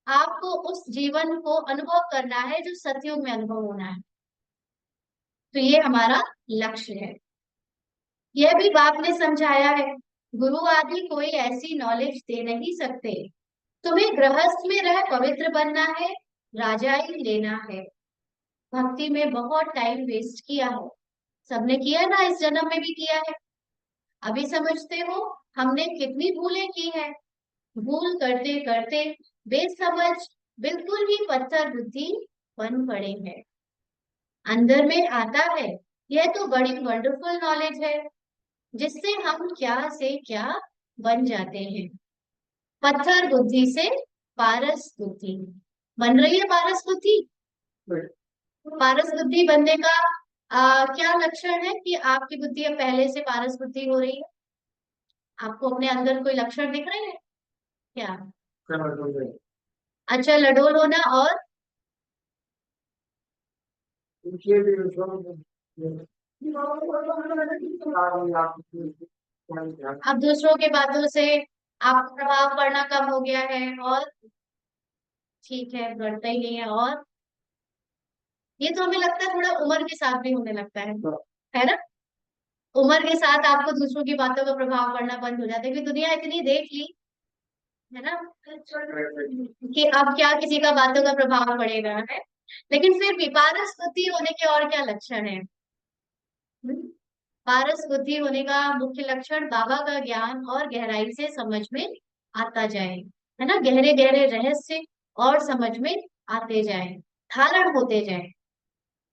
आपको उस जीवन को अनुभव करना है जो सतयुग में अनुभव होना है। तो ये हमारा लक्ष्य है। यह भी बाप ने समझाया है, गुरु आदि कोई ऐसी नॉलेज दे नहीं सकते। तुम्हें गृहस्थ में रह पवित्र बनना है, राजा ही लेना है। भक्ति में बहुत टाइम वेस्ट किया हो, सबने किया ना, इस जन्म में भी किया है। अभी समझते हो हमने कितनी भूलें की है। भूल करते करते बेसमझ बिल्कुल ही पत्थर बुद्धि बन पड़े हैं। अंदर में आता है, यह तो बड़ी वंडरफुल नॉलेज है, जिससे हम क्या से क्या बन जाते हैं। पत्थर बुद्धि से पारस बुद्धि बन रही है। पारस बुद्धि, पारस बुद्धि बनने का क्या लक्षण है कि आपकी बुद्धि अब पहले से पारस बुद्धि हो रही है? आपको अपने अंदर कोई लक्षण दिख रहे हैं क्या? अच्छा, लडोल होना और अब दूसरों के बातों से आपको प्रभाव पड़ना कम हो गया है, और ठीक है बढ़ता ही नहीं है। और ये तो हमें लगता है थोड़ा उम्र के साथ भी होने लगता है ना। उम्र के साथ आपको दूसरों की बातों का प्रभाव पड़ना बंद हो जाता है, क्योंकि दुनिया इतनी देख ली है ना कि अब क्या किसी का बातों का प्रभाव पड़ेगा है। लेकिन फिर भी पारस बुद्धि होने के और क्या लक्षण है? पारस बुद्धि होने का मुख्य लक्षण बाबा का ज्ञान और गहराई से समझ में आता जाए, है ना। गहरे गहरे रहस्य और समझ में आते जाए, धारण होते जाए।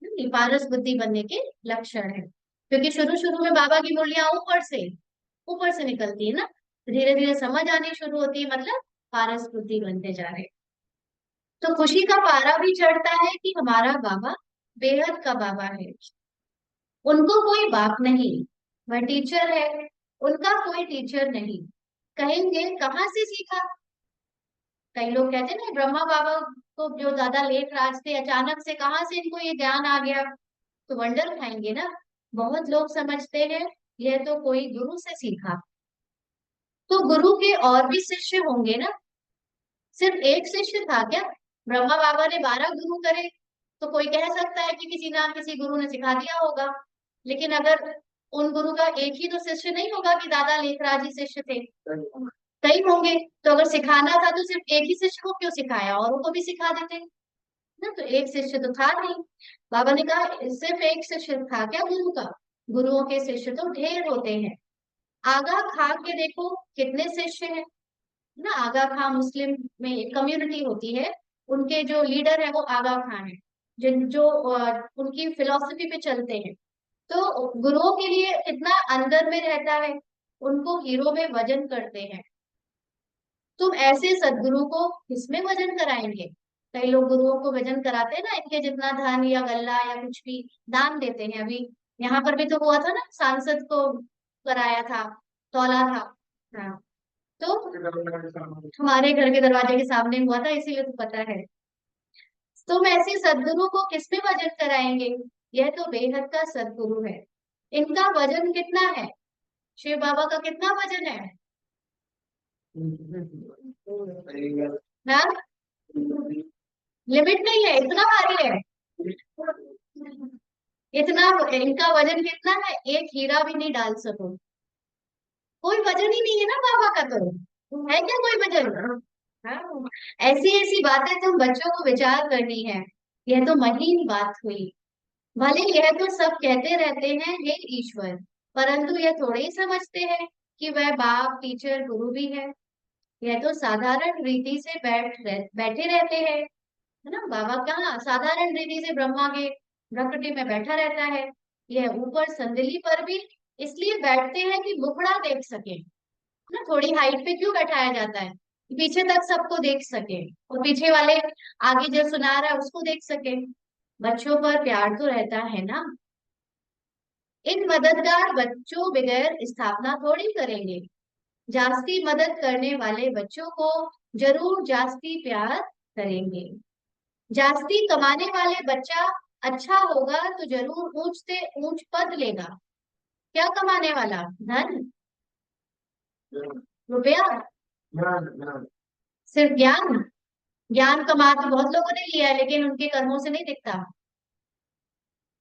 ये पारस बुद्धि बनने के लक्षण है। क्योंकि शुरू शुरू में बाबा की मुरलियां ऊपर से निकलती है ना, धीरे धीरे समझ आनी शुरू होती है, मतलब पारस बुद्धि बनते जा रहे हैं। तो खुशी का पारा भी चढ़ता है कि हमारा बाबा बेहद का बाबा है। उनको कोई बाप नहीं, वह टीचर है। उनका कोई टीचर नहीं। कहेंगे कहाँ से सीखा? कई लोग कहते हैं ना ब्रह्मा बाबा को जो ज्यादा लेट राज थे, अचानक से कहाँ से इनको ये ज्ञान आ गया। तो वंडर खाएंगे ना। बहुत लोग समझते हैं यह तो कोई गुरु से सीखा। तो गुरु के और भी शिष्य होंगे ना, सिर्फ एक शिष्य था क्या? ब्रह्मा बाबा ने 12 गुरु करे, तो कोई कह सकता है कि किसी ना किसी गुरु ने सिखा दिया होगा, लेकिन अगर उन गुरु का एक ही तो शिष्य नहीं होगा कि दादा लेखराज ही शिष्य थे, कई होंगे। तो अगर सिखाना था तो सिर्फ एक ही शिष्य को क्यों सिखाया, औरों को भी सिखा देते ना। तो एक शिष्य तो था नहीं। बाबा ने कहा सिर्फ एक शिष्य था क्या गुरु का, गुरुओं के शिष्य तो ढेर होते हैं। आगा खां के देखो कितने शिष्य हैं ना। आगा खां मुस्लिम में एक कम्युनिटी होती है, उनके जो लीडर है वो आगा खां है, जिन जो उनकी फिलॉसफी पे चलते हैं। तो गुरुओं के लिए इतना अंदर में रहता है, उनको हीरो में वजन करते हैं। तुम ऐसे सदगुरु को किसमें वजन कराएंगे। कई लोग गुरुओं को वजन कराते हैं ना, इनके जितना धन या गल्ला या कुछ भी दान देते हैं। अभी यहाँ पर भी तो हुआ था ना, सांसद को कराया था, तौला था। हाँ, तो हमारे घर के दरवाजे के सामने हुआ था, इसीलिए तो पता है। तुम ऐसे सदगुरु को किसमें वजन कराएंगे। यह तो बेहद का सदगुरु है। इनका वजन कितना है, शिव बाबा का कितना वजन है ना। लिमिट नहीं है, इतना भारी है। इतना इनका वजन कितना है, एक हीरा भी नहीं डाल सको। कोई वजन ही नहीं है ना बाबा का, तो है क्या कोई वजन। हाँ, ऐसी ऐसी बातें तुम बच्चों को विचार करनी है। यह तो महीन बात हुई। भले यह तो सब कहते रहते हैं हे ईश्वर, परंतु यह थोड़े ही समझते हैं कि वह बाप टीचर गुरु भी है। यह तो साधारण रीति से बैठे रहते हैं, है ना। बाबा कहाँ साधारण रीति से ब्रह्मा के भ्रकुटी में बैठा रहता है। यह ऊपर संदली पर भी इसलिए बैठते हैं कि मुखड़ा देख सके ना। थोड़ी हाइट पे क्यों बैठाया जाता है, पीछे तक सबको देख सके, और पीछे वाले आगे जो सुना रहा है उसको देख सके। बच्चों पर प्यार तो रहता है ना। इन मददगार बच्चों बगैर स्थापना थोड़ी करेंगे। जास्ती मदद करने वाले बच्चों को जरूर जास्ती प्यार करेंगे। जास्ती कमाने वाले बच्चा अच्छा होगा तो जरूर ऊंच से ऊंच पद लेगा। क्या कमाने वाला, धन, रुपया, सिर्फ ज्ञान। ज्ञान कमा तो बहुत लोगों ने लिया है, लेकिन उनके कर्मों से नहीं दिखता।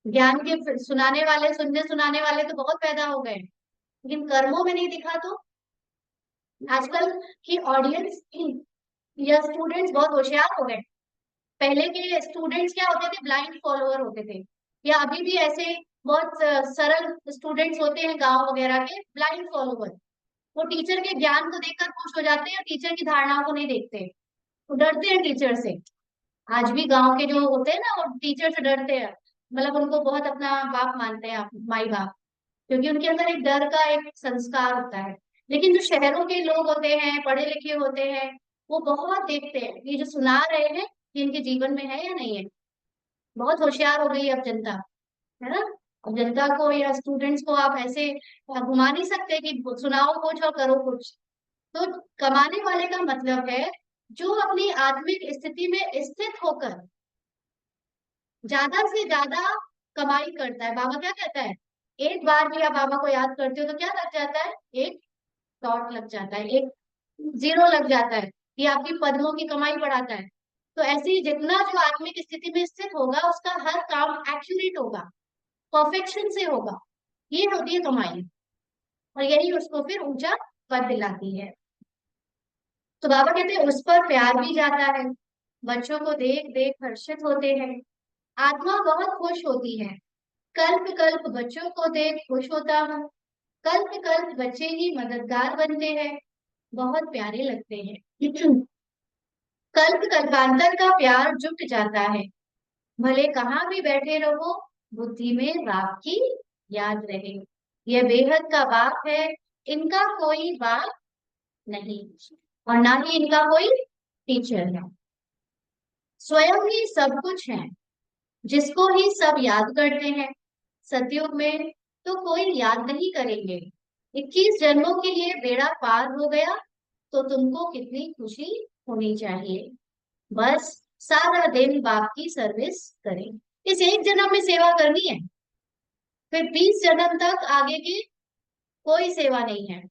ज्ञान के सुनाने वाले, सुनने सुनाने वाले तो बहुत पैदा हो गए, लेकिन कर्मों में नहीं दिखा। तो आजकल की ऑडियंस या स्टूडेंट्स बहुत होशियार हो गए। पहले के स्टूडेंट्स क्या होते थे, ब्लाइंड फॉलोअर होते थे, या अभी भी ऐसे बहुत सरल स्टूडेंट्स होते हैं गांव वगैरह के, ब्लाइंड फॉलोअर। वो टीचर के ज्ञान को देखकर खुश हो जाते हैं, टीचर की धारणाओं को नहीं देखते, वो डरते हैं टीचर से। आज भी गांव के जो होते हैं ना, वो टीचर से डरते हैं, मतलब उनको बहुत अपना बाप मानते हैं, माई बाप, क्योंकि उनके अंदर एक डर का एक संस्कार होता है। लेकिन जो शहरों के लोग होते हैं, पढ़े लिखे होते हैं, वो बहुत देखते हैं ये जो सुना रहे हैं, कि इनके जीवन में है या नहीं है। बहुत होशियार हो गई है अब जनता, है ना। अब जनता को या स्टूडेंट्स को आप ऐसे घुमा नहीं सकते कि सुनाओ कुछ और करो कुछ। तो कमाने वाले का मतलब है जो अपनी आत्मिक स्थिति में स्थित होकर ज्यादा से ज्यादा कमाई करता है। बाबा क्या कहता है, एक बार भी आप बाबा को याद करते हो तो क्या लग जाता है, एक डॉट लग जाता है, एक जीरो लग जाता है, ये आपकी पद्मों की कमाई बढ़ाता है। तो ऐसे ही जितना जो आत्मिक स्थिति में स्थित होगा उसका हर काम एक्यूरेट होगा, परफेक्शन से होगा। ये होती है कमाई, और यही उसको फिर ऊंचा पद दिलाती है। तो बाबा कहते हैं उस पर प्यार भी जाता है। बच्चों को देख देख हर्षित होते हैं, आत्मा बहुत खुश होती है। कल्प कल्प बच्चों को देख खुश होता हूँ। कल्प कल्प बच्चे ही मददगार बनते हैं, बहुत प्यारे लगते हैं। कल्प कल्पांतर का प्यार जुट जाता है। भले कहाँ भी बैठे रहो, बुद्धि में बाप की याद रहे। यह बेहद का बाप है, इनका कोई बाप नहीं, और ना ही इनका कोई टीचर है। स्वयं ही सब कुछ है, जिसको ही सब याद करते हैं। सतयुग में तो कोई याद नहीं करेंगे। 21 जन्मों के लिए बेड़ा पार हो गया, तो तुमको कितनी खुशी होनी चाहिए। बस सारा दिन बाप की सर्विस करें। इस एक जन्म में सेवा करनी है, फिर 20 जन्म तक आगे की कोई सेवा नहीं है।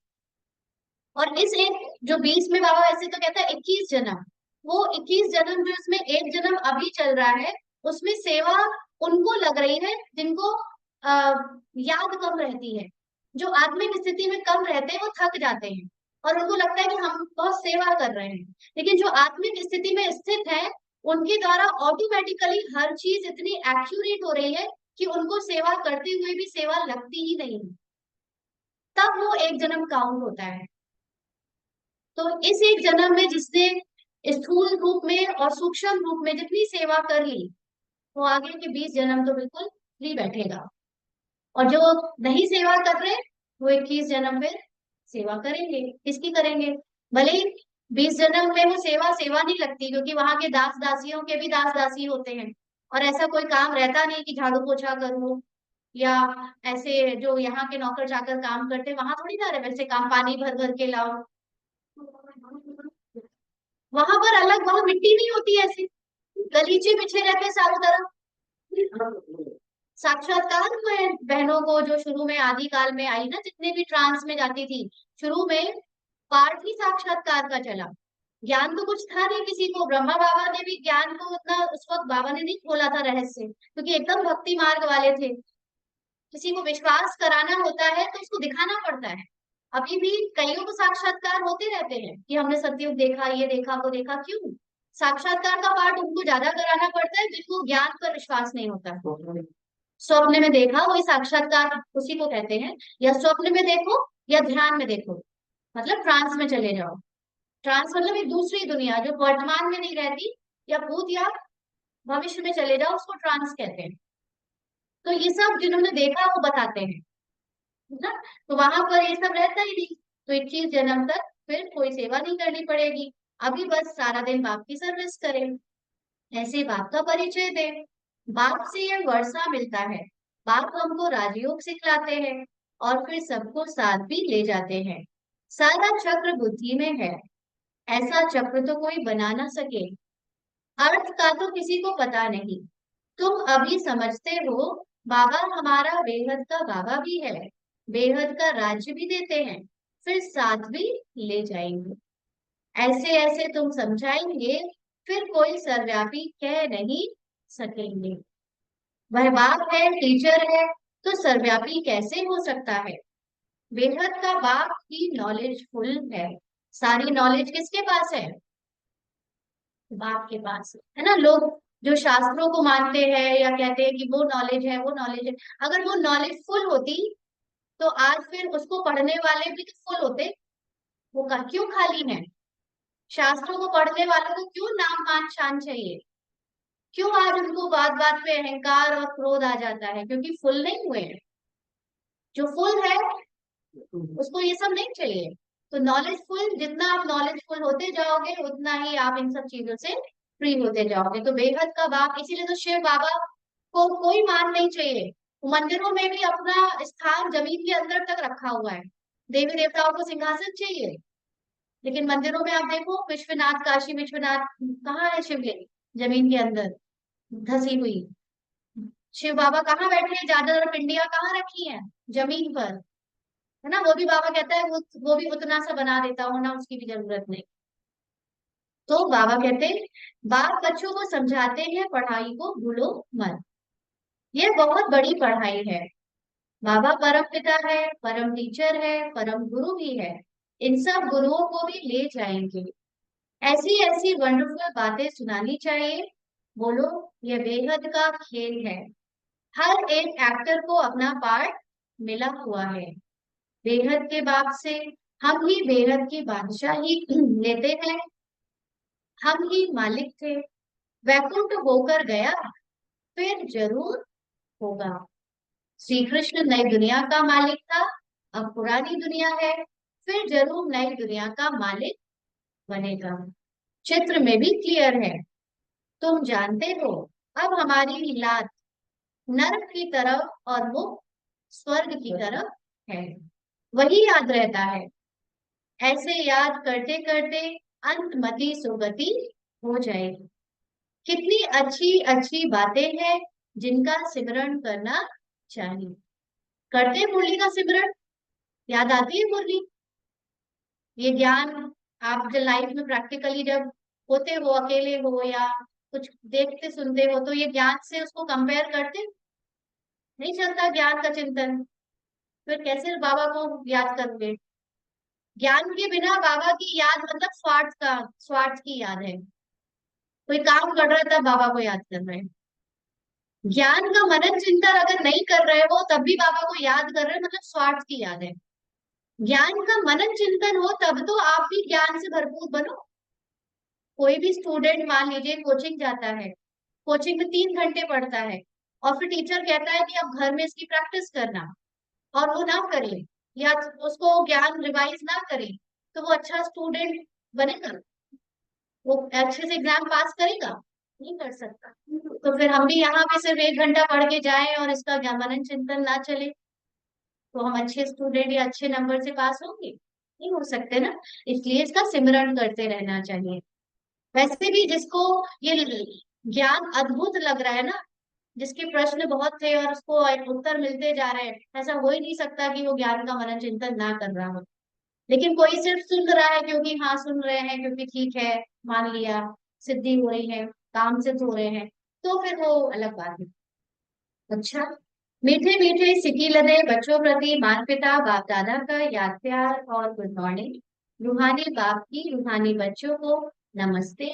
और इस एक जो 20 में बाबा ऐसे तो कहता है 21 जन्म, वो 21 जन्म जो इसमें एक जन्म अभी चल रहा है, उसमें सेवा उनको लग रही है जिनको आ, याद कम रहती है। जो आत्मिक स्थिति में कम रहते हैं वो थक जाते हैं और उनको लगता है कि हम बहुत सेवा कर रहे हैं। लेकिन जो आत्मिक स्थिति में स्थित है उनके द्वारा ऑटोमेटिकली हर चीज इतनी एक्यूरेट हो रही है कि उनको सेवा करते हुए भी सेवा लगती ही नहीं है। तब वो एक जन्म काउंट होता है। तो इस एक जन्म में जिसने स्थूल रूप में और सूक्ष्म रूप में जितनी सेवा कर ली, वो आगे के 20 जन्म तो बिल्कुल फ्री बैठेगा। और जो नहीं सेवा कर रहे वो 21 जन्म फिर सेवा करेंगे। किसकी करेंगे? भले ही 20 जन्म में वो सेवा सेवा नहीं लगती, क्योंकि वहां के दास दासियों के भी दास दासी होते हैं। और ऐसा कोई काम रहता नहीं कि झाड़ू पोछा करो, या ऐसे जो यहाँ के नौकर चाकर काम करते वहां थोड़ी ना रहे वैसे काम, पानी भर भर के लाओ। वहां पर अलग, वहां मिट्टी नहीं होती ऐसे, गलीचे बिछे रहते हैं चारों तरफ। साक्षात्कार हुए बहनों को जो शुरू में आदि काल में आई ना, जितने भी ट्रांस में जाती थी, शुरू में पाठ ही साक्षात्कार का चला। ज्ञान तो कुछ था नहीं किसी को। ब्रह्मा बाबा ने भी ज्ञान को उतना उस वक्त बाबा ने नहीं खोला था रहस्य, क्योंकि एकदम भक्ति मार्ग वाले थे। किसी को विश्वास कराना होता है तो उसको दिखाना पड़ता है। अभी भी कईयों को साक्षात्कार होते रहते हैं कि हमने सतयुग देखा, ये देखा, वो देखा। क्यों? साक्षात्कार का पाठ उनको ज्यादा कराना पड़ता है जिनको ज्ञान पर विश्वास नहीं होता। स्वप्न में देखा वही साक्षात्कार उसी को कहते हैं। या स्वप्न में देखो या ध्यान में देखो, मतलब ट्रांस में चले जाओ। ट्रांस मतलब एक दूसरी दुनिया जो वर्तमान में नहीं रहती, या भूत या भविष्य में चले जाओ, उसको ट्रांस कहते हैं। तो ये सब जिन्होंने देखा वो बताते हैं, है ना। तो वहां पर ये सब रहता ही नहीं। तो 21 जन्म तक फिर कोई सेवा नहीं करनी पड़ेगी। अभी बस सारा दिन बाप की सर्विस करें, ऐसे बाप का परिचय दे। बाप से ये वर्षा मिलता है। बाप हमको राजयोग सिखलाते हैं और फिर सबको साथ भी ले जाते हैं। सारा चक्र बुद्धि में है, ऐसा चक्र तो कोई बना ना सके। अर्थ का तो किसी को पता नहीं। तुम अभी समझते हो बाबा हमारा बेहद का बाबा भी है, बेहद का राज्य भी देते हैं, फिर साथ भी ले जाएंगे। ऐसे ऐसे तुम समझाएंगे, फिर कोई सर्वव्यापी कह नहीं सकेंगे। वह बाप है, टीचर है, तो सर्वव्यापी कैसे हो सकता है? बेहद का बाप की नॉलेज फुल है। सारी नॉलेज किसके पास है? बाप के पास है ना। लोग जो शास्त्रों को मानते हैं या कहते हैं कि वो नॉलेज है, वो नॉलेज है, अगर वो नॉलेज फुल होती तो आज फिर उसको पढ़ने वाले भी तो फुल होते। वो क्यों खाली है? शास्त्रों को पढ़ने वालों को क्यों नाम मान शान चाहिए? क्यों आज उनको बात बात पे अहंकार और क्रोध आ जाता है? क्योंकि फुल नहीं हुए हैं। जो फुल है उसको ये सब नहीं चाहिए। तो नॉलेजफुल, जितना आप नॉलेजफुल होते जाओगे उतना ही आप इन सब चीजों से फ्री होते जाओगे। तो बेहद का बाप, इसीलिए तो शिव बाबा को कोई मान नहीं चाहिए। मंदिरों में भी अपना स्थान जमीन के अंदर तक रखा हुआ है। देवी देवताओं को सिंहासन चाहिए, लेकिन मंदिरों में आप देखो विश्वनाथ, काशी विश्वनाथ, कहाँ है शिवलिंग? जमीन के अंदर धसी हुई। शिव बाबा कहाँ बैठे हैं? ज्यादातर पिंडियां कहाँ रखी हैं? जमीन पर, है ना। वो भी बाबा कहता है वो भी उतना सा बना देता हूँ ना, उसकी भी जरूरत नहीं। तो बाबा कहते हैं बाप बच्चों को समझाते हैं पढ़ाई को भूलो मत। ये बहुत बड़ी पढ़ाई है। बाबा परम पिता है, परम टीचर है, परम गुरु भी है। इन सब गुरुओं को भी ले जाएंगे। ऐसी ऐसी वंडरफुल बातें सुनानी चाहिए। बोलो, ये बेहद का खेल है। हर एक एक्टर को अपना पार्ट मिला हुआ है। बेहद के बाप से हम ही बेहद की बादशाही लेते हैं। हम ही मालिक थे, वैकुंठ होकर गया, फिर जरूर होगा। श्री कृष्ण नई दुनिया का मालिक था, अब पुरानी दुनिया है, फिर जरूर नई दुनिया का मालिक बनेगा। चित्र में भी क्लियर है, तुम जानते हो। अब हमारी लात नर्क की तरफ और मुख स्वर्ग की तरफ है। वही याद रहता है। ऐसे याद करते करते अंतमति सुगति हो जाएगी। कितनी अच्छी अच्छी बातें हैं जिनका सिमरण करना चाहिए। करते हैं मुरली का सिमरण? याद आती है मुरली? ये ज्ञान आप जब लाइफ में प्रैक्टिकली जब होते हो, अकेले हो या कुछ देखते सुनते हो तो ये ज्ञान से उसको कंपेयर करते नहीं चलता ज्ञान का चिंतन। फिर कैसे बाबा को याद करोगे? ज्ञान के बिना बाबा की याद मतलब स्वार्थ की याद है। कोई काम कर रहा है तब बाबा को याद कर रहे हैं। ज्ञान का मनन चिंतन अगर नहीं कर रहे हो तब भी बाबा को याद कर रहे हो, मतलब स्वार्थ की याद है। ज्ञान का मनन चिंतन हो तब तो आप भी ज्ञान से भरपूर बनो। कोई भी स्टूडेंट मान लीजिए कोचिंग जाता है, कोचिंग में 3 घंटे पढ़ता है, और फिर टीचर कहता है कि अब घर में इसकी प्रैक्टिस करना, और वो ना करे या उसको ज्ञान रिवाइज ना करे, तो वो अच्छा स्टूडेंट बनेगा? वो अच्छे से एग्जाम पास करेगा? नहीं कर सकता। तो फिर हम भी यहाँ पे सिर्फ 1 घंटा पढ़ के जाएं और इसका मनन चिंतन ना चले, तो हम अच्छे स्टूडेंट या अच्छे नंबर से पास होंगे? नहीं हो सकते ना। इसलिए इसका सिमरन करते रहना चाहिए। वैसे भी जिसको ये ज्ञान अद्भुत लग रहा है ना, जिसके प्रश्न बहुत थे और उसको उत्तर मिलते जा रहे हैं, ऐसा हो ही नहीं सकता कि वो ज्ञान का मनन चिंतन ना कर रहा हो। लेकिन कोई सिर्फ सुन रहा है क्योंकि हाँ सुन रहे हैं क्योंकि ठीक है, मान लिया, सिद्धि हो रही है, काम सिद्ध हो रहे हैं, तो फिर वो अलग बात है। अच्छा, मीठे मीठे सिकी लदे बच्चों प्रति माता पिता बाप दादा का याद प्यार और गुड मॉर्निंग। रूहानी बाप की रूहानी बच्चों को नमस्ते।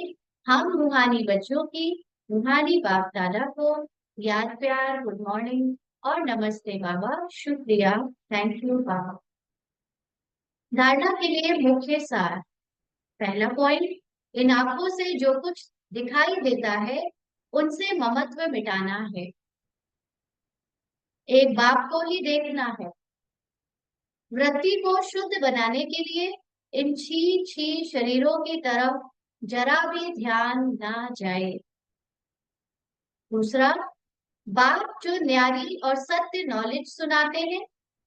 हम रूहानी बच्चों की रूहानी बाप दादा को याद प्यार, गुड मॉर्निंग और नमस्ते बाबा, शुक्रिया, थैंक यू बाबा। धारणा के लिए मुख्य सार। पहला पॉइंट, इन आंखों से जो कुछ दिखाई देता है उनसे ममत्व मिटाना है। एक बाप को ही देखना है। वृत्ति को शुद्ध बनाने के लिए इन छी छी शरीरों की तरफ जरा भी ध्यान ना जाए। दूसरा, बाप जो न्यारी और सत्य नॉलेज सुनाते हैं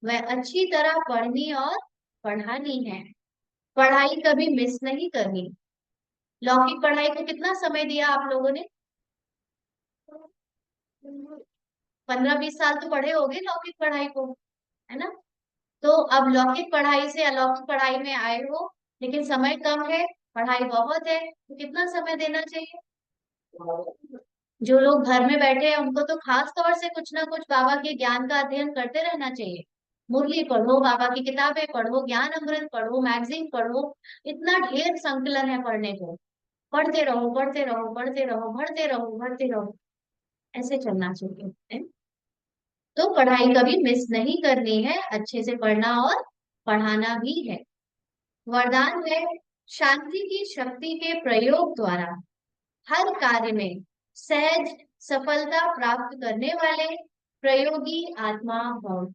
वह अच्छी तरह पढ़नी और पढ़ानी है। पढ़ाई कभी मिस नहीं करनी। लौकिक पढ़ाई को कितना समय दिया आप लोगों ने? 15-20 साल तो पढ़े होगे लौकिक पढ़ाई को, है ना? तो अब लौकिक पढ़ाई से अलौकिक पढ़ाई में आए हो, लेकिन समय कम है, पढ़ाई बहुत है, तो कितना समय देना चाहिए? जो लोग घर में बैठे हैं उनको तो खास तौर से कुछ ना कुछ बाबा के ज्ञान का अध्ययन करते रहना चाहिए। मुरली पढ़ो, बाबा की किताबें पढ़ो, ज्ञान अमृत पढ़ो, मैगजीन पढ़ो, इतना ढेर संकलन है पढ़ने को। पढ़ते रहो, पढ़ते रहो, पढ़ते रहो, भरते रहो, भरते रहो, ऐसे चलना चाहिए। तो पढ़ाई कभी मिस नहीं करनी है, अच्छे से पढ़ना और पढ़ाना भी है। वरदान है, शांति की शक्ति के प्रयोग द्वारा हर कार्य में सहज सफलता प्राप्त करने वाले प्रयोगी आत्मा भव।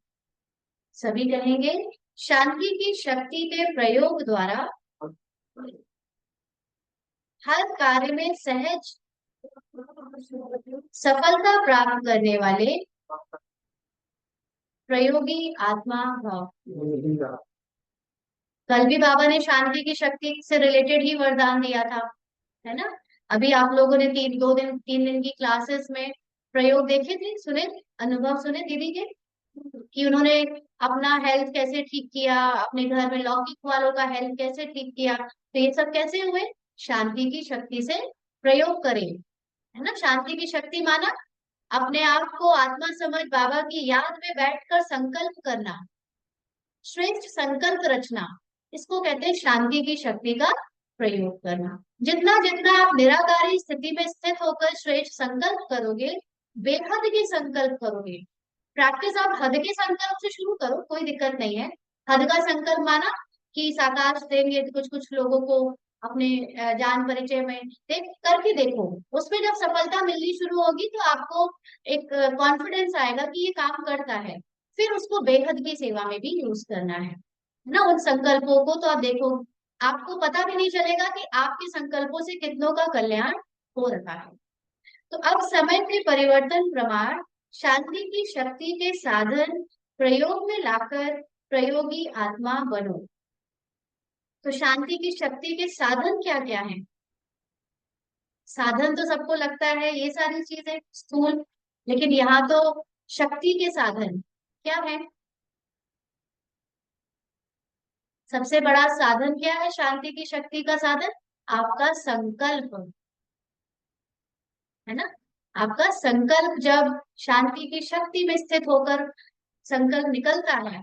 सभी कहेंगे, शांति की शक्ति के प्रयोग द्वारा हर कार्य में सहज सफलता प्राप्त करने वाले प्रयोगी आत्मा भव। कल भी बाबा ने शांति की शक्ति से रिलेटेड ही वरदान दिया था, है ना? अभी आप लोगों ने 3 दिन की क्लासेस में प्रयोग देखे थे, सुने, अनुभव सुने दीदी के, कि उन्होंने अपना हेल्थ कैसे ठीक किया, अपने घर में लौकिक वालों का हेल्थ कैसे ठीक किया, तो ये सब कैसे हुए? शांति की शक्ति से प्रयोग करें, है ना? शांति की शक्ति माना अपने आप को आत्मा समझ बाबा की याद में बैठकर संकल्प करना, श्रेष्ठ संकल्प रचना, इसको कहते हैं शांति की शक्ति का प्रयोग करना। जितना जितना आप निराकारी स्थिति में स्थित होकर श्रेष्ठ संकल्प करोगे, बेहद के संकल्प करोगे। प्रैक्टिस आप हद के संकल्प से शुरू करो, कोई दिक्कत नहीं है। हद का संकल्प माना कि साकाश देंगे कुछ कुछ लोगों को अपने जान परिचय में, देख करके देखो, उसमें जब सफलता मिलनी शुरू होगी तो आपको एक कॉन्फिडेंस आएगा कि ये काम करता है। फिर उसको बेहद की सेवा में भी यूज करना है ना, उन संकल्पों को। तो आप देखो, आपको पता भी नहीं चलेगा कि आपके संकल्पों से कितनों का कल्याण हो रहा है। तो अब समय के परिवर्तन प्रमाण शांति की शक्ति के साधन प्रयोग में लाकर प्रयोगी आत्मा बनो। तो शांति की शक्ति के साधन क्या क्या है? साधन तो सबको लगता है ये सारी चीजें स्थूल, लेकिन यहाँ तो शक्ति के साधन क्या है? सबसे बड़ा साधन क्या है शांति की शक्ति का साधन? आपका संकल्प। है ना। आपका संकल्प जब शांति की शक्ति में स्थित होकर संकल्प निकलता है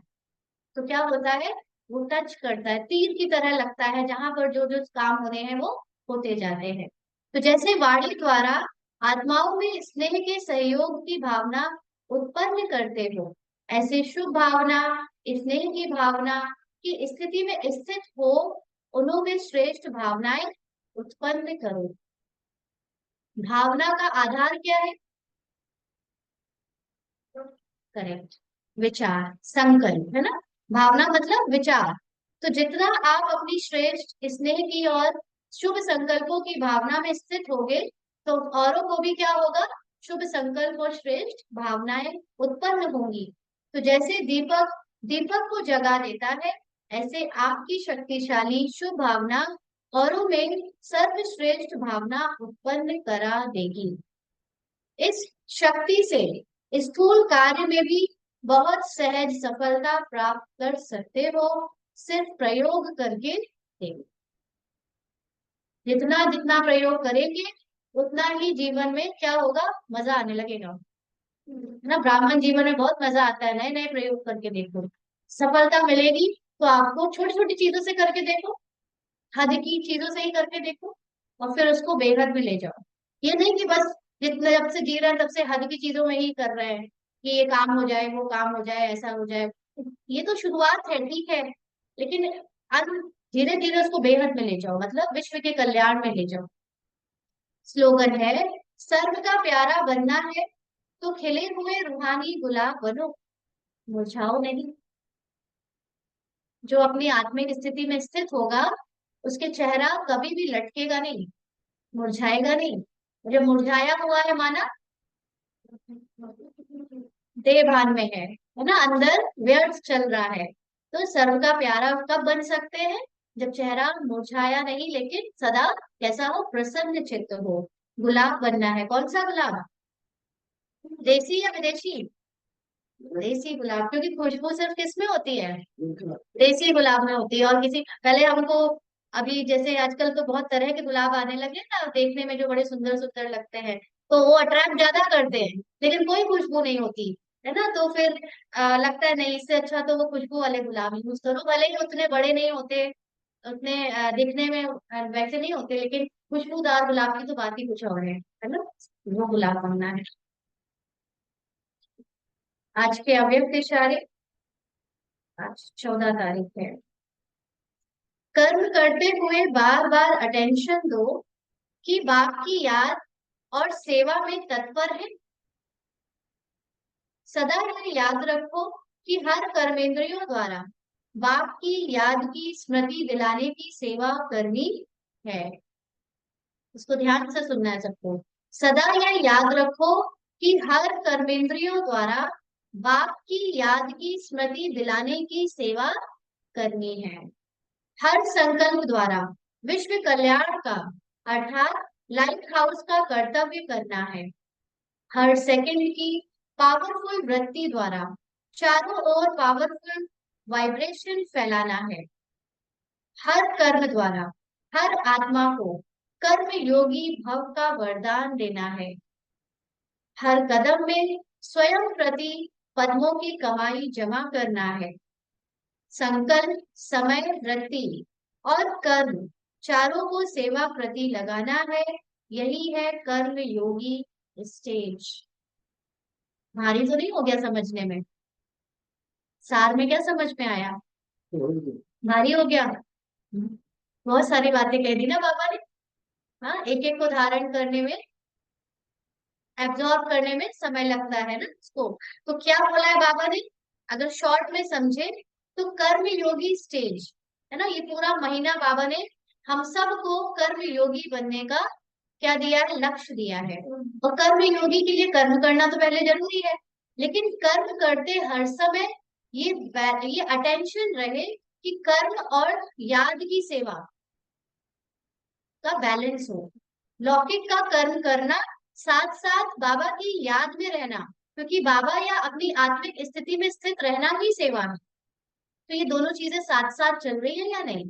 तो क्या होता है, वो टच करता है, तीर की तरह लगता है, जहां पर जो जो काम होने हैं वो होते जाते हैं। तो जैसे वाणी द्वारा आत्माओं में स्नेह के सहयोग की भावना उत्पन्न करते हो, ऐसे शुभ भावना, स्नेह की भावना की स्थिति में स्थित हो, उनमें श्रेष्ठ भावनाएं उत्पन्न करो। भावना का आधार क्या है? करेक्ट, विचार, संकल्प, है ना। भावना मतलब विचार। तो जितना आप अपनी श्रेष्ठ स्नेह की और शुभ संकल्पों की भावना में स्थित होगे, तो औरों को भी क्या होगा, शुभ संकल्प और श्रेष्ठ भावनाएं उत्पन्न होंगी। तो जैसे दीपक दीपक को जगा देता है, ऐसे आपकी शक्तिशाली शुभ भावना औरों में सर्वश्रेष्ठ भावना उत्पन्न करा देगी। इस शक्ति से स्थूल कार्य में भी बहुत सहज सफलता प्राप्त कर सकते हो, सिर्फ प्रयोग करके देखो। जितना जितना प्रयोग करेंगे उतना ही जीवन में क्या होगा, मजा आने लगेगा, है ना। ब्राह्मण जीवन में बहुत मजा आता है, नए नए प्रयोग करके देखो, सफलता मिलेगी। तो आपको छोटी छोटी चीजों से करके देखो, हद की चीजों से ही करके देखो, और फिर उसको बेहद में ले जाओ। ये नहीं कि बस जितने जब से जी रहे हैं तब से हद की चीजों में ही कर रहे हैं कि ये काम हो जाए, वो काम हो जाए, ऐसा हो जाए। ये तो शुरुआत है, ठीक है, लेकिन धीरे धीरे उसको बेहद में ले जाओ, मतलब विश्व के कल्याण में ले जाओ। स्लोगन है, सर्व का प्यारा बनना है तो खिले हुए रूहानी गुलाब बनो, मुरझाओ नहीं। जो अपनी आत्मिक स्थिति में स्थित होगा उसके चेहरा कभी भी लटकेगा नहीं, मुरझाएगा नहीं। जब मुरझाया हुआ है माना देह भान में है ना, अंदर व्यर्थ चल रहा है। तो सर्व का प्यारा कब बन सकते हैं, जब चेहरा मुरझाया नहीं, लेकिन सदा कैसा हो, प्रसन्न चित्त हो। गुलाब बनना है, कौन सा गुलाब, देसी या विदेशी? देसी गुलाब, क्योंकि खुशबू सिर्फ किस में होती है, देसी गुलाब में होती है। और किसी पहले हमको, अभी जैसे आजकल तो बहुत तरह के गुलाब आने लगे ना देखने में, जो बड़े सुंदर सुंदर लगते हैं, तो वो अट्रैक्ट ज्यादा करते हैं, लेकिन कोई खुशबू नहीं होती, है ना। तो फिर लगता है नहीं, इससे अच्छा तो वो खुशबू वाले गुलाब यूज करो, भले ही उतने बड़े नहीं होते, उतने दिखने में वैसे नहीं होते, लेकिन खुशबूदार गुलाब की तो बात ही कुछ और है ना। वो गुलाब बनना है। आज के अव्यक्त इशारे, आज 14 तारीख है। कर्म करते हुए बार बार अटेंशन दो कि बाप की याद और सेवा में तत्पर है। सदा यह याद रखो कि हर कर्मेंद्रियों द्वारा बाप की याद की स्मृति दिलाने की सेवा करनी है। इसको ध्यान से सुनना है सबको। सदा यह याद रखो कि हर कर्मेंद्रियों द्वारा बाप की याद की स्मृति दिलाने की सेवा करनी है। हर संकल्प द्वारा विश्व कल्याण का अर्थात लाइट हाउस का कर्तव्य करना है। हर सेकंड की पावरफुल वृत्ति द्वारा चारों ओर पावरफुल वाइब्रेशन फैलाना है। हर कर्म द्वारा हर आत्मा को कर्म योगी भव का वरदान देना है। हर कदम में स्वयं प्रति पद्मों की कमाई जमा करना है। संकल्प, समय, वृत्ति और कर्म चारों को सेवा प्रति लगाना है। यही है कर्म योगी स्टेज। भारी तो नहीं हो गया समझने में? सार में क्या समझ में आया? भारी हो गया? बहुत सारी बातें कह दी ना बाबा ने। हाँ, एक एक को धारण करने में, एब्जॉर्ब करने में समय लगता है ना उसको। तो क्या बोला है बाबा ने, अगर शॉर्ट में समझे तो कर्म योगी स्टेज, है ना। ये पूरा महीना बाबा ने हम सबको कर्म योगी बनने का क्या दिया है, लक्ष्य दिया है। और कर्म योगी के लिए कर्म करना तो पहले जरूरी है, लेकिन कर्म करते हर समय ये अटेंशन रहे कि कर्म और याद की सेवा का बैलेंस हो। लौकिक का कर्म करना, साथ साथ बाबा की याद में रहना, क्योंकि बाबा या अपनी आत्मिक स्थिति में स्थित रहना ही सेवा है। तो ये दोनों चीजें साथ साथ चल रही है या नहीं,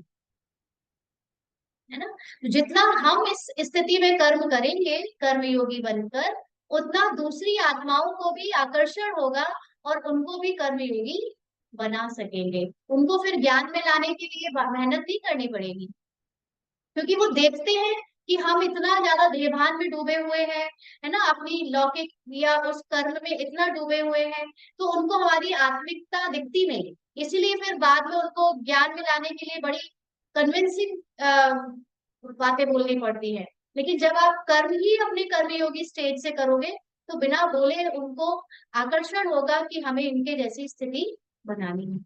है ना। तो जितना हम इस स्थिति में कर्म करेंगे कर्मयोगी बनकर, उतना दूसरी आत्माओं को भी आकर्षण होगा और उनको भी कर्मयोगी बना सकेंगे। उनको फिर ज्ञान में लाने के लिए मेहनत नहीं करनी पड़ेगी, क्योंकि वो देखते हैं कि हम इतना ज्यादा देहभान में डूबे हुए हैं, है ना, अपनी लौकिक या उस कर्म में इतना डूबे हुए हैं, तो उनको हमारी आत्मिकता दिखती नहीं। इसीलिए फिर बाद में उनको ज्ञान में लाने के लिए बड़ी कन्विंसिंग बातें बोलनी पड़ती है। लेकिन जब आप कर्म ही अपने कर्मयोगी स्टेज से करोगे, तो बिना बोले उनको आकर्षण होगा कि हमें इनके जैसी स्थिति बनानी है।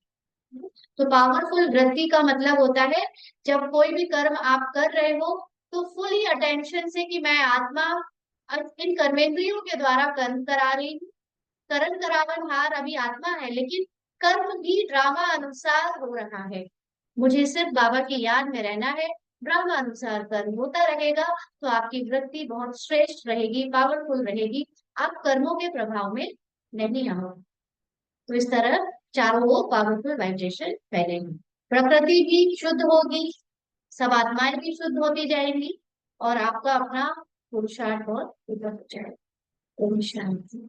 तो पावरफुल वृत्ति का मतलब होता है, जब कोई भी कर्म आप कर रहे हो तो फुली अटेंशन से कि मैं आत्मा इन कर्मेंद्रियों के द्वारा कर्म करा रही हूँ। करण करावनहार अभी आत्मा है, लेकिन कर्म भी ड्रामा अनुसार हो रहा है। मुझे सिर्फ बाबा की याद में रहना है, ड्रामा अनुसार कर्म होता रहेगा, तो आपकी वृत्ति बहुत श्रेष्ठ रहेगी, पावरफुल रहेगी। आप कर्मों के प्रभाव में नहीं आओगे। तो इस तरह चारों ओर पावरफुल वाइब्रेशन फैलेंगे, प्रकृति भी शुद्ध होगी, सब आत्माएं भी शुद्ध होती जाएंगी, और आपका अपना पुरुषार्थ बहुत ऊपर हो जाएगा। ओम शांति।